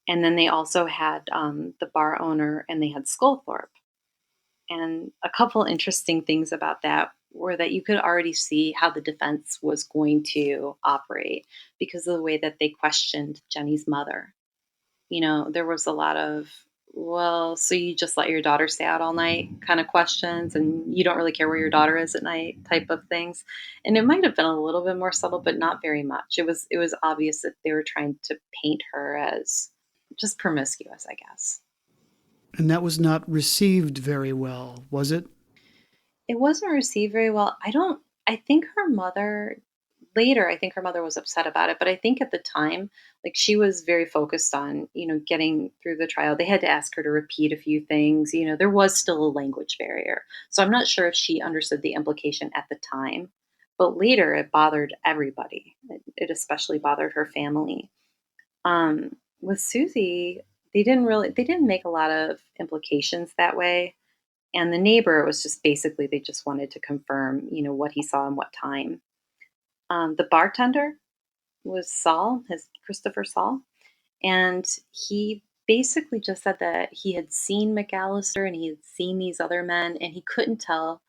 And then they also had the bar owner and they had Skullthorpe. And a couple interesting things about that were that you could already see how the defense was going to operate because of the way that they questioned Jenny's mother. There was a lot of, well, so you just let your daughter stay out all night kind of questions, and you don't really care where your daughter is at night type of things. And it might have been a little bit more subtle, but not very much. It was obvious that they were trying to paint her as just promiscuous, I guess. And that was not received very well, was it? It wasn't received very well. I think her mother later, I think her mother was upset about it, but I think at the time, like she was very focused on, getting through the trial. They had to ask her to repeat a few things. There was still a language barrier. So I'm not sure if she understood the implication at the time, but later it bothered everybody. It especially bothered her family. With Susie, they didn't make a lot of implications that way. And the neighbor, it was just basically they just wanted to confirm, what he saw and what time. The bartender was Saul, his Christopher Saul, and he basically just said that he had seen McAllister and he had seen these other men, and he couldn't tell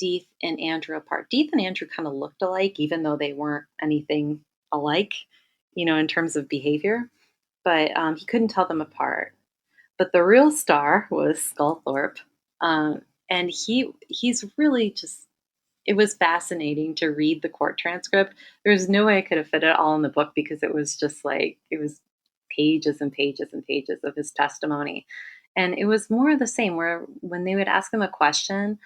Deeth and Andrew apart. Deeth and Andrew kind of looked alike, even though they weren't anything alike, in terms of behavior. But he couldn't tell them apart. But the real star was Skullthorpe, and he's really just it was fascinating to read the court transcript. There's no way I could have fit it all in the book because it was just like it was pages and pages and pages of his testimony. And it was more of the same where when they would ask him a question,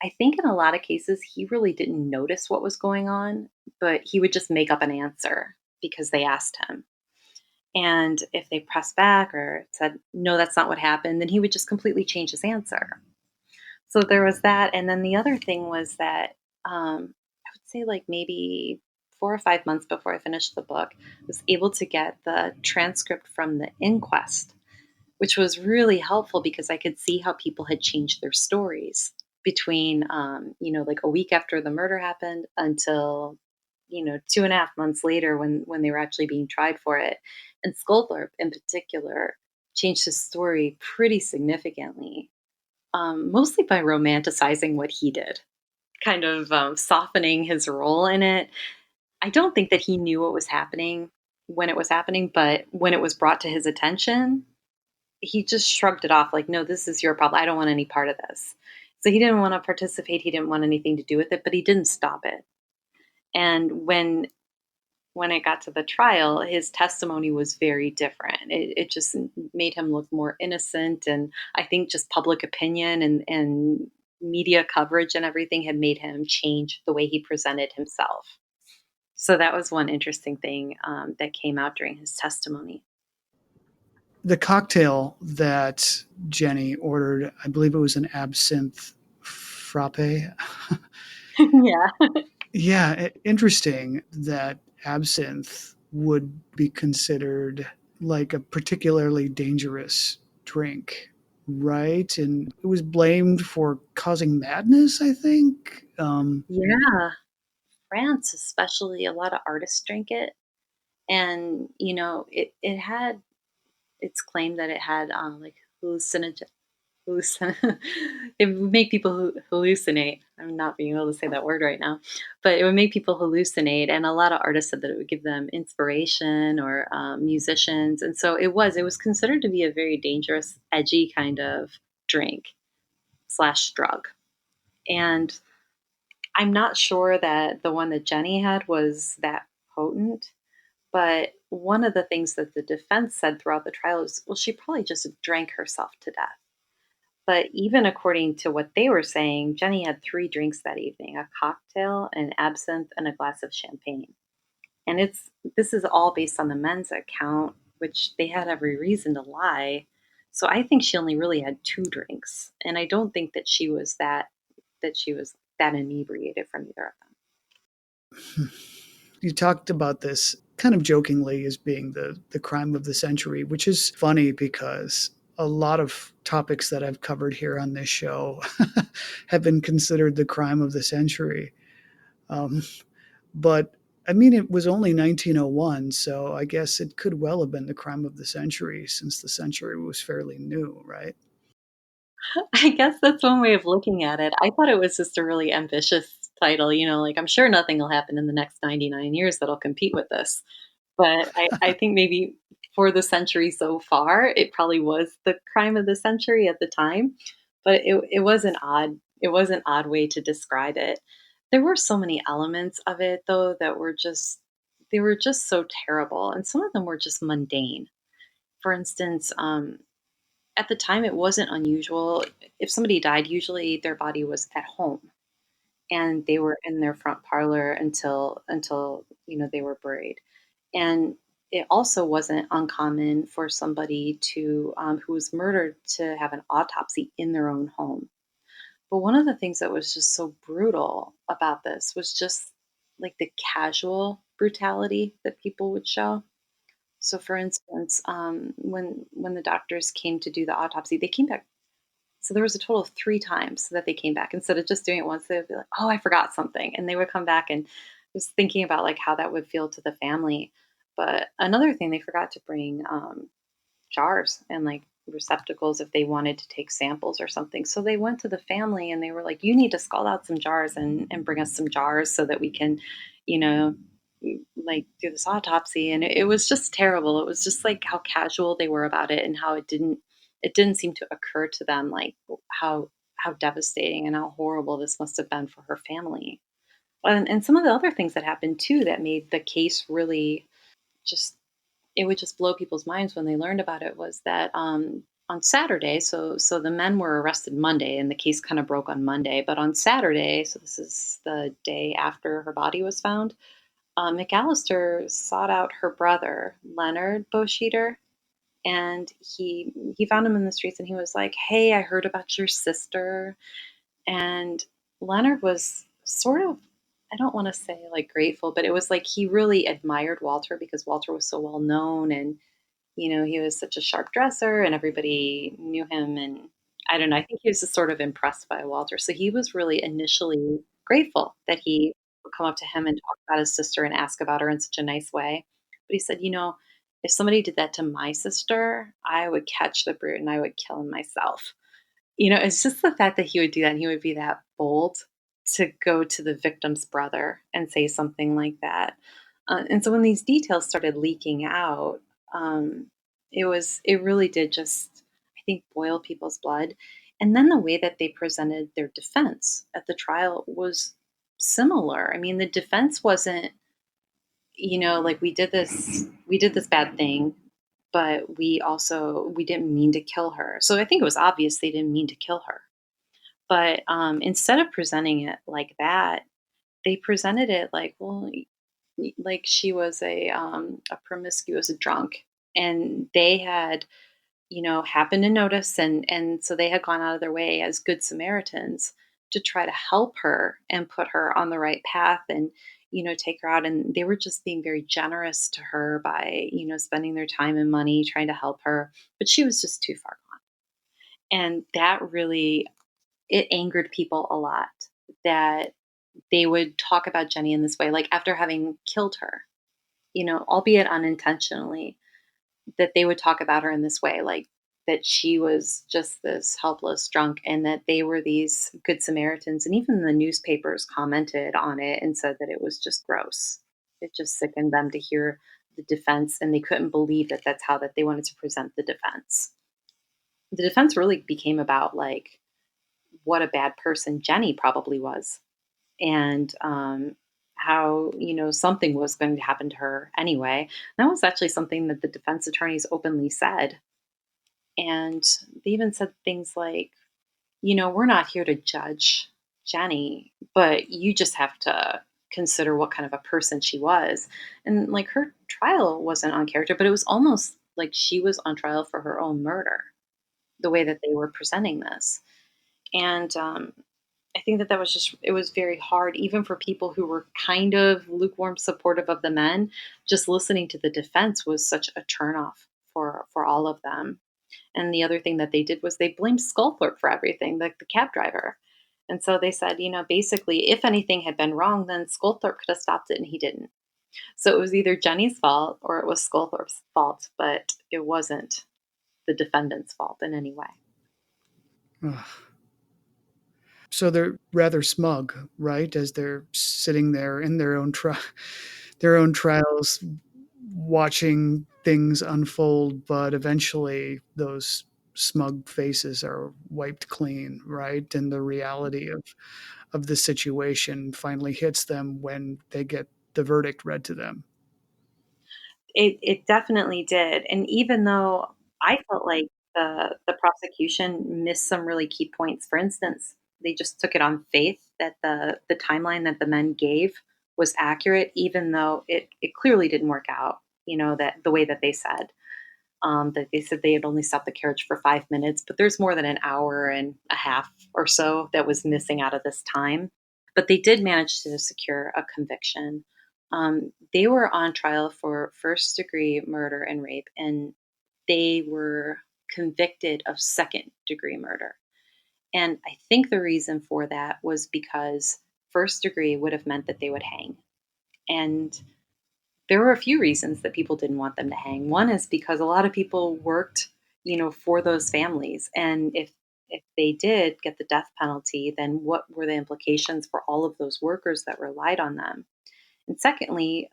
I think in a lot of cases he really didn't notice what was going on, but he would just make up an answer because they asked him. And if they pressed back or said, no, that's not what happened, then he would just completely change his answer. So there was that. And then the other thing was that I would say like maybe 4 or 5 months before I finished the book, I was able to get the transcript from the inquest, which was really helpful because I could see how people had changed their stories between, like a week after the murder happened until, 2.5 months later when they were actually being tried for it. And Skullthorpe in particular changed his story pretty significantly, mostly by romanticizing what he did, kind of softening his role in it. I don't think that he knew what was happening when it was happening, but when it was brought to his attention, he just shrugged it off like, no, this is your problem. I don't want any part of this. So he didn't want to participate. He didn't want anything to do with it, but he didn't stop it. And when it got to the trial, his testimony was very different. It just made him look more innocent. And I think just public opinion and media coverage and everything had made him change the way he presented himself. So that was one interesting thing that came out during his testimony. the cocktail that Jenny ordered, I believe it was an absinthe frappe. Yeah. Yeah, interesting that absinthe would be considered like a particularly dangerous drink, right? And it was blamed for causing madness, I think. Yeah. France, especially, a lot of artists drink it. And, it had, it's claimed that it had, like, hallucinogen hallucin it would make people hallucinate. I'm not being able to say that word right now, but it would make people hallucinate, and a lot of artists said that it would give them inspiration, or, musicians, and so it was considered to be a very dangerous, edgy kind of drink/drug, and I'm not sure that the one that Jenny had was that potent, but one of the things that the defense said throughout the trial is, well, she probably just drank herself to death. But even according to what they were saying, Jenny had 3 drinks that evening: a cocktail, an absinthe, and a glass of champagne. And this is all based on the men's account, which they had every reason to lie. So I think she only really had 2 drinks, and I don't think that she was that inebriated from either of them. You talked about this kind of jokingly as being the crime of the century, which is funny because a lot of topics that I've covered here on this show have been considered the crime of the century. Um, but I mean, it was only 1901, so I guess it could well have been the crime of the century since the century was fairly new, right? I guess that's one way of looking at it. I thought it was just a really ambitious title, like, I'm sure nothing will happen in the next 99 years that'll compete with this. But I think maybe for the century so far, it probably was the crime of the century at the time, but it was an odd way to describe it. There were so many elements of it, though, that were just they were just so terrible, and some of them were just mundane. For instance, at the time, it wasn't unusual. If somebody died, usually their body was at home, and they were in their front parlor until they were buried. And it also wasn't uncommon for somebody who was murdered to have an autopsy in their own home. But one of the things that was just so brutal about this was just like the casual brutality that people would show. So, for instance, when the doctors came to do the autopsy, they came back. So there was a total of 3 times that they came back. Instead of just doing it once, they would be like, "Oh, I forgot something," and they would come back, and was thinking about like how that would feel to the family. But another thing, they forgot to bring jars and like receptacles if they wanted to take samples or something. So they went to the family and they were like, "You need to scald out some jars and bring us some jars so that we can, you know, like do this autopsy." And it was just terrible. It was just like how casual they were about it, and how it didn't seem to occur to them like how devastating and how horrible this must have been for her family. And some of the other things that happened too that made the case really just it would just blow people's minds when they learned about it was that on Saturday, so the men were arrested Monday, and the case kind of broke on Monday. But on Saturday, so this is the day after her body was found, McAllister sought out her brother Leonard Bosschieter, and he found him in the streets, and he was like, "Hey, I heard about your sister." And Leonard was sort of, I don't want to say like grateful, but it was like he really admired Walter because Walter was so well known, and he was such a sharp dresser and everybody knew him. And I don't know, I think he was just sort of impressed by Walter. So he was really initially grateful that he would come up to him and talk about his sister and ask about her in such a nice way. But he said, if somebody did that to my sister, I would catch the brute and I would kill him myself. It's just the fact that he would do that and he would be that bold to go to the victim's brother and say something like that. And so when these details started leaking out, um, it really did just, I think, boil people's blood. And then the way that they presented their defense at the trial was similar. I mean, the defense wasn't, like, we did this bad thing, but we didn't mean to kill her. So I think it was obvious they didn't mean to kill her. But instead of presenting it like that, they presented it like, well, like she was a promiscuous drunk, and they had happened to notice, and so they had gone out of their way as good Samaritans to try to help her and put her on the right path and take her out, and they were just being very generous to her by spending their time and money trying to help her, but she was just too far gone. And that really, it angered people a lot that they would talk about Jenny in this way, like after having killed her, albeit unintentionally, that they would talk about her in this way, like that she was just this helpless drunk and that they were these good Samaritans. And even the newspapers commented on it and said that it was just gross. It just sickened them to hear the defense, and they couldn't believe that that's how that they wanted to present the defense. The defense really became about like what a bad person Jenny probably was, and how something was going to happen to her anyway. That was actually something that the defense attorneys openly said, and they even said things like, we're not here to judge Jenny, but you just have to consider what kind of a person she was. And like her trial wasn't on character, but it was almost like she was on trial for her own murder, the way that they were presenting this. And I think that that was just, it was very hard, even for people who were kind of lukewarm supportive of the men. Just listening to the defense was such a turnoff for all of them. And the other thing that they did was they blamed Sculthorpe for everything, like the cab driver. And so they said, basically, if anything had been wrong, then Sculthorpe could have stopped it, and he didn't. So it was either Jenny's fault or it was Sculthorpe's fault, but it wasn't the defendant's fault in any way. Ugh. So they're rather smug, right? As they're sitting there in their own trials, watching things unfold, but eventually those smug faces are wiped clean, right? And the reality of the situation finally hits them when they get the verdict read to them. It definitely did, and even though I felt like the prosecution missed some really key points. For instance, they just took it on faith that the timeline that the men gave was accurate, even though it clearly didn't work out, that the way that they said. That they said they had only stopped the carriage for 5 minutes, but there's more than an hour and a half or so that was missing out of this time. But they did manage to secure a conviction. They were on trial for first degree murder and rape, and they were convicted of second degree murder. And I think the reason for that was because first degree would have meant that they would hang. And there were a few reasons that people didn't want them to hang. One is because a lot of people worked, for those families, and if they did get the death penalty, then what were the implications for all of those workers that relied on them? And secondly,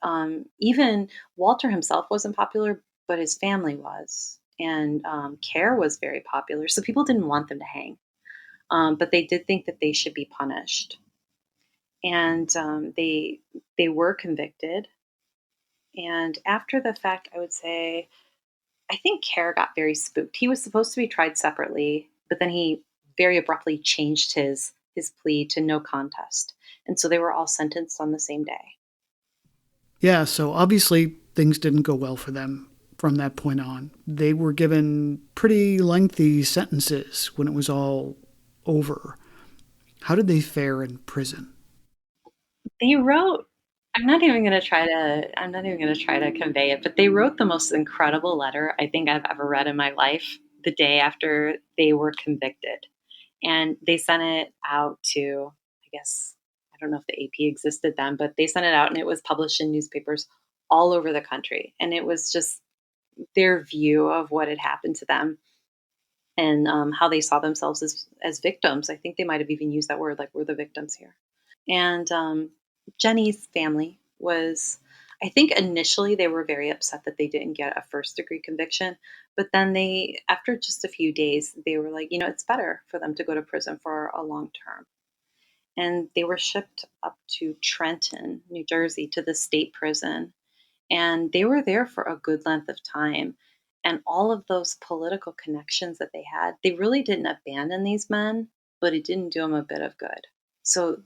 even Walter himself wasn't popular, but his family was, and Care was very popular, so people didn't want them to hang, but they did think that they should be punished, and they were convicted. And after the fact, I would say, I think Care got very spooked. He was supposed to be tried separately, but then he very abruptly changed his plea to no contest. And so they were all sentenced on the same day. Yeah, so obviously things didn't go well for them from that point on. They were given pretty lengthy sentences when it was all over. How did they fare in prison? They wrote, I'm not even going to try to convey it, but they wrote the most incredible letter I think I've ever read in my life the day after they were convicted. And they sent it out to, I guess, I don't know if the AP existed then, but they sent it out and it was published in newspapers all over the country. And it was just their view of what had happened to them, and how they saw themselves as victims. I think they might have even used that word, like, we're the victims here. And Jenny's family was, I think initially they were very upset that they didn't get a first degree conviction. But then they, after just a few days, they were like, it's better for them to go to prison for a long term. And they were shipped up to Trenton, New Jersey, to the state prison. And they were there for a good length of time. And all of those political connections that they had, they really didn't abandon these men, but it didn't do them a bit of good. So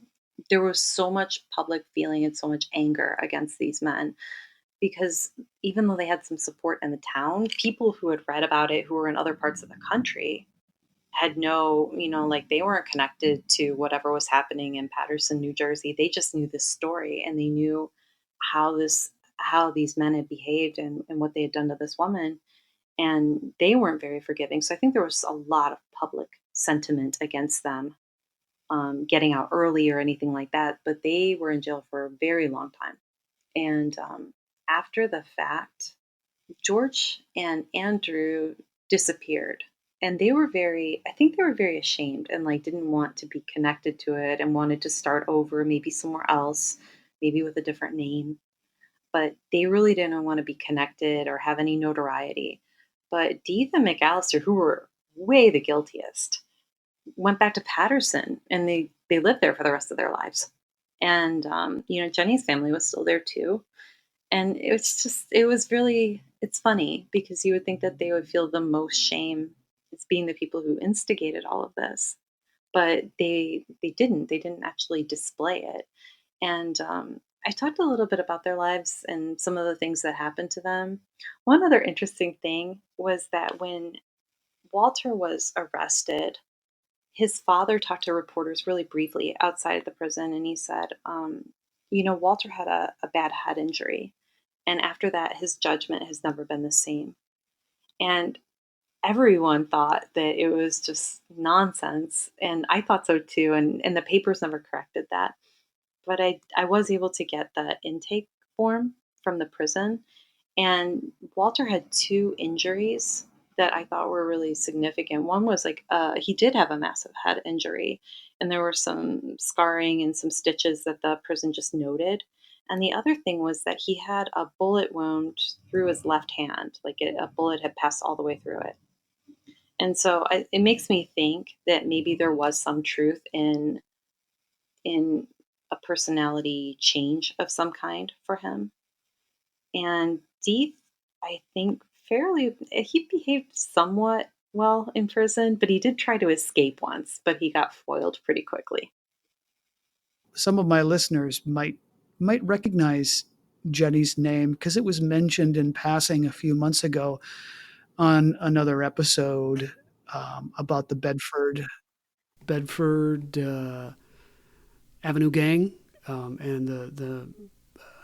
there was so much public feeling and so much anger against these men. because even though they had some support in the town, people who had read about it who were in other parts of the country had no, like they weren't connected to whatever was happening in Paterson, New Jersey. They just knew this story and they knew how these men had behaved and what they had done to this woman. And they weren't very forgiving. So I think there was a lot of public sentiment against them getting out early or anything like that. But they were in jail for a very long time. And after the fact, George and Andrew disappeared. And they were I think they were very ashamed and like didn't want to be connected to it and wanted to start over, maybe somewhere else, maybe with a different name. But they really didn't want to be connected or have any notoriety. But Deeth and McAllister, who were way the guiltiest, went back to Patterson and they lived there for the rest of their lives. And Jenny's family was still there too. And it was really, it's funny because you would think that they would feel the most shame as being the people who instigated all of this, but they didn't actually display it. And I talked a little bit about their lives and some of the things that happened to them. One other interesting thing was that when Walter was arrested, his father talked to reporters really briefly outside of the prison, and he said, Walter had a bad head injury. And after that, his judgment has never been the same. And everyone thought that it was just nonsense. And I thought so too. And the papers never corrected that. But I was able to get the intake form from the prison. And Walter had two injuries that I thought were really significant. One was like he did have a massive head injury, and there were some scarring and some stitches that the prison just noted. And the other thing was that he had a bullet wound through his left hand, like a bullet had passed all the way through it. And so it makes me think that maybe there was some truth in a personality change of some kind for him. And Deeth, I think, he behaved somewhat well in prison, but he did try to escape once, but he got foiled pretty quickly. Some of my listeners might recognize Jenny's name because it was mentioned in passing a few months ago on another episode about the Bedford Avenue Gang and the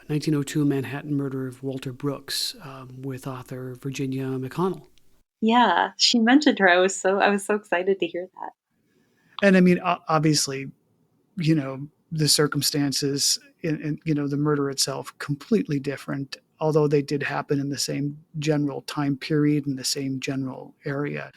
1902 Manhattan murder of Walter Brooks with author Virginia McConnell. Yeah, she mentioned her. I was so excited to hear that. And I mean, obviously, the circumstances and the murder itself completely different, although they did happen in the same general time period in the same general area.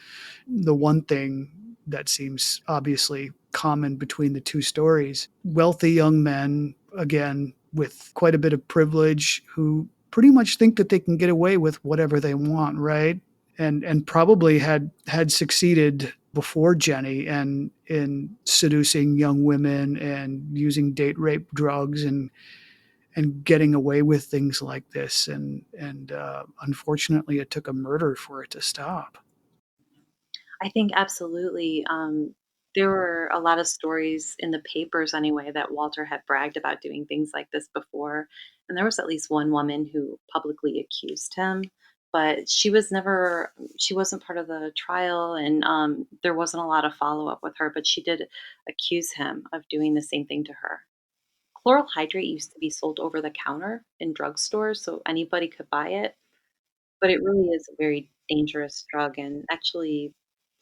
The one thing that seems obviously common between the two stories, wealthy young men, again with quite a bit of privilege, who pretty much think that they can get away with whatever they want, right? And probably had succeeded before Jenny and in seducing young women and using date rape drugs and getting away with things like this. And unfortunately, it took a murder for it to stop. I think absolutely. There were a lot of stories in the papers anyway that Walter had bragged about doing things like this before. And there was at least one woman who publicly accused him, but she wasn't part of the trial, and there wasn't a lot of follow up with her, but she did accuse him of doing the same thing to her. Chloral hydrate used to be sold over the counter in drugstores, so anybody could buy it. But it really is a very dangerous drug and actually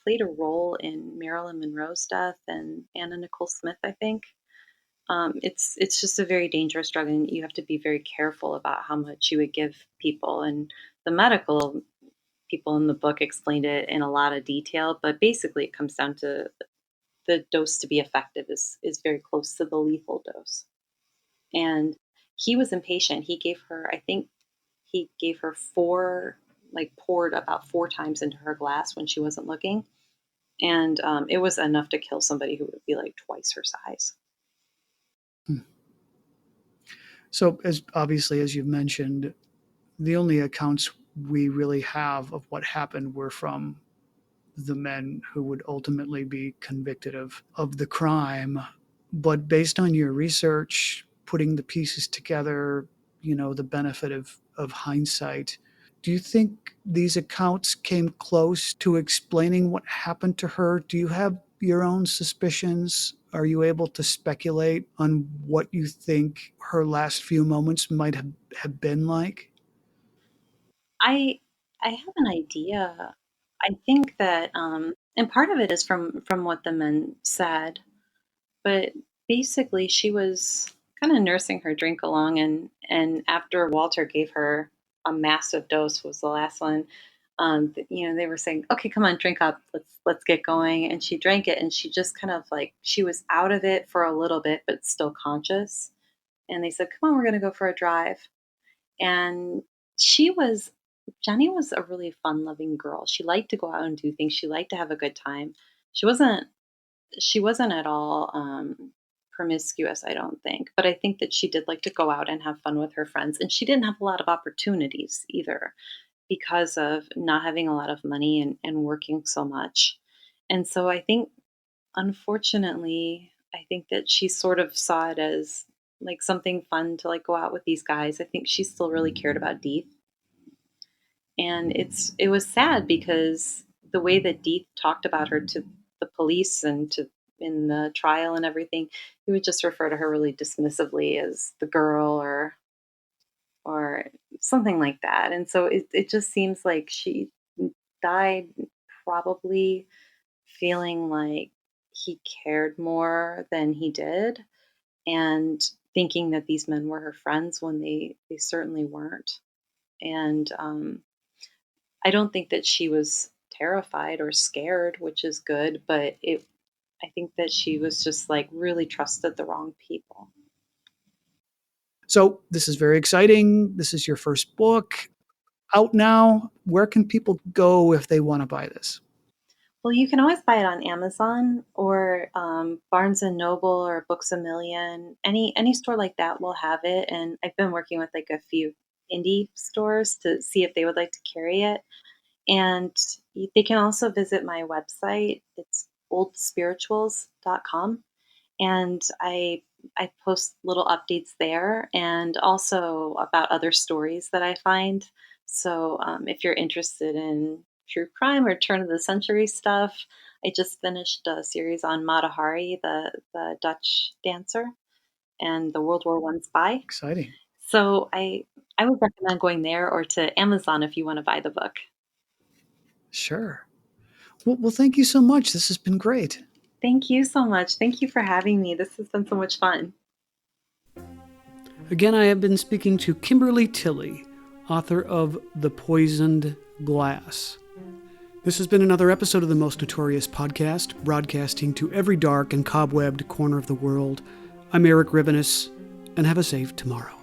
played a role in Marilyn Monroe's death and Anna Nicole Smith, I think. It's just a very dangerous drug, and you have to be very careful about how much you would give people. And the medical people in the book explained it in a lot of detail, but basically it comes down to the dose to be effective is very close to the lethal dose. And he was impatient. I think he gave her poured about 4 times into her glass when she wasn't looking. And it was enough to kill somebody who would be like twice her size. So, as obviously as you've mentioned, the only accounts we really have of what happened were from the men who would ultimately be convicted of the crime. But based on your research, putting the pieces together, the benefit of hindsight. Do you think these accounts came close to explaining what happened to her? Do you have your own suspicions? Are you able to speculate on what you think her last few moments might have been like? I I have an idea. I think that, and part of it is from what the men said, but basically she was kind of nursing her drink along, and after Walter gave her a massive dose, was the last one. They were saying, "Okay, come on, drink up. Let's get going." And she drank it, and she just kind of like she was out of it for a little bit, but still conscious. And they said, "Come on, we're gonna go for a drive." And she was Jenny was a really fun-loving girl. She liked to go out and do things. She liked to have a good time. She wasn't she wasn't at all promiscuous, I don't think. But I think that she did like to go out and have fun with her friends. And she didn't have a lot of opportunities either because of not having a lot of money and working so much. And so I think, unfortunately, I think that she sort of saw it as like something fun to like go out with these guys. I think she still really cared about Deeth. And it was sad because the way that Deeth talked about her to the police and to in the trial and everything, he would just refer to her really dismissively as the girl or something like that. And so it just seems like she died probably feeling like he cared more than he did, and thinking that these men were her friends when they certainly weren't. And I don't think that she was terrified or scared, which is good, but it I think that she was just like really trusted the wrong people. So, this is very exciting. This is your first book out now. Where can people go if they want to buy this? Well, you can always buy it on Amazon or Barnes and Noble or Books a Million. Any store like that will have it. And I've been working with like a few indie stores to see if they would like to carry it. And they can also visit my website. It's oldspirituals.com. And I post little updates there and also about other stories that I find. So if you're interested in true crime or turn of the century stuff, I just finished a series on Mata Hari, the Dutch dancer and the World War One spy. Exciting. So I would recommend going there or to Amazon if you want to buy the book. Sure. Well, thank you so much. This has been great. Thank you so much. Thank you for having me. This has been so much fun. Again, I have been speaking to Kimberly Tilley, author of The Poisoned Glass. This has been another episode of the Most Notorious Podcast, broadcasting to every dark and cobwebbed corner of the world. I'm Eric Rivenes, and have a safe tomorrow.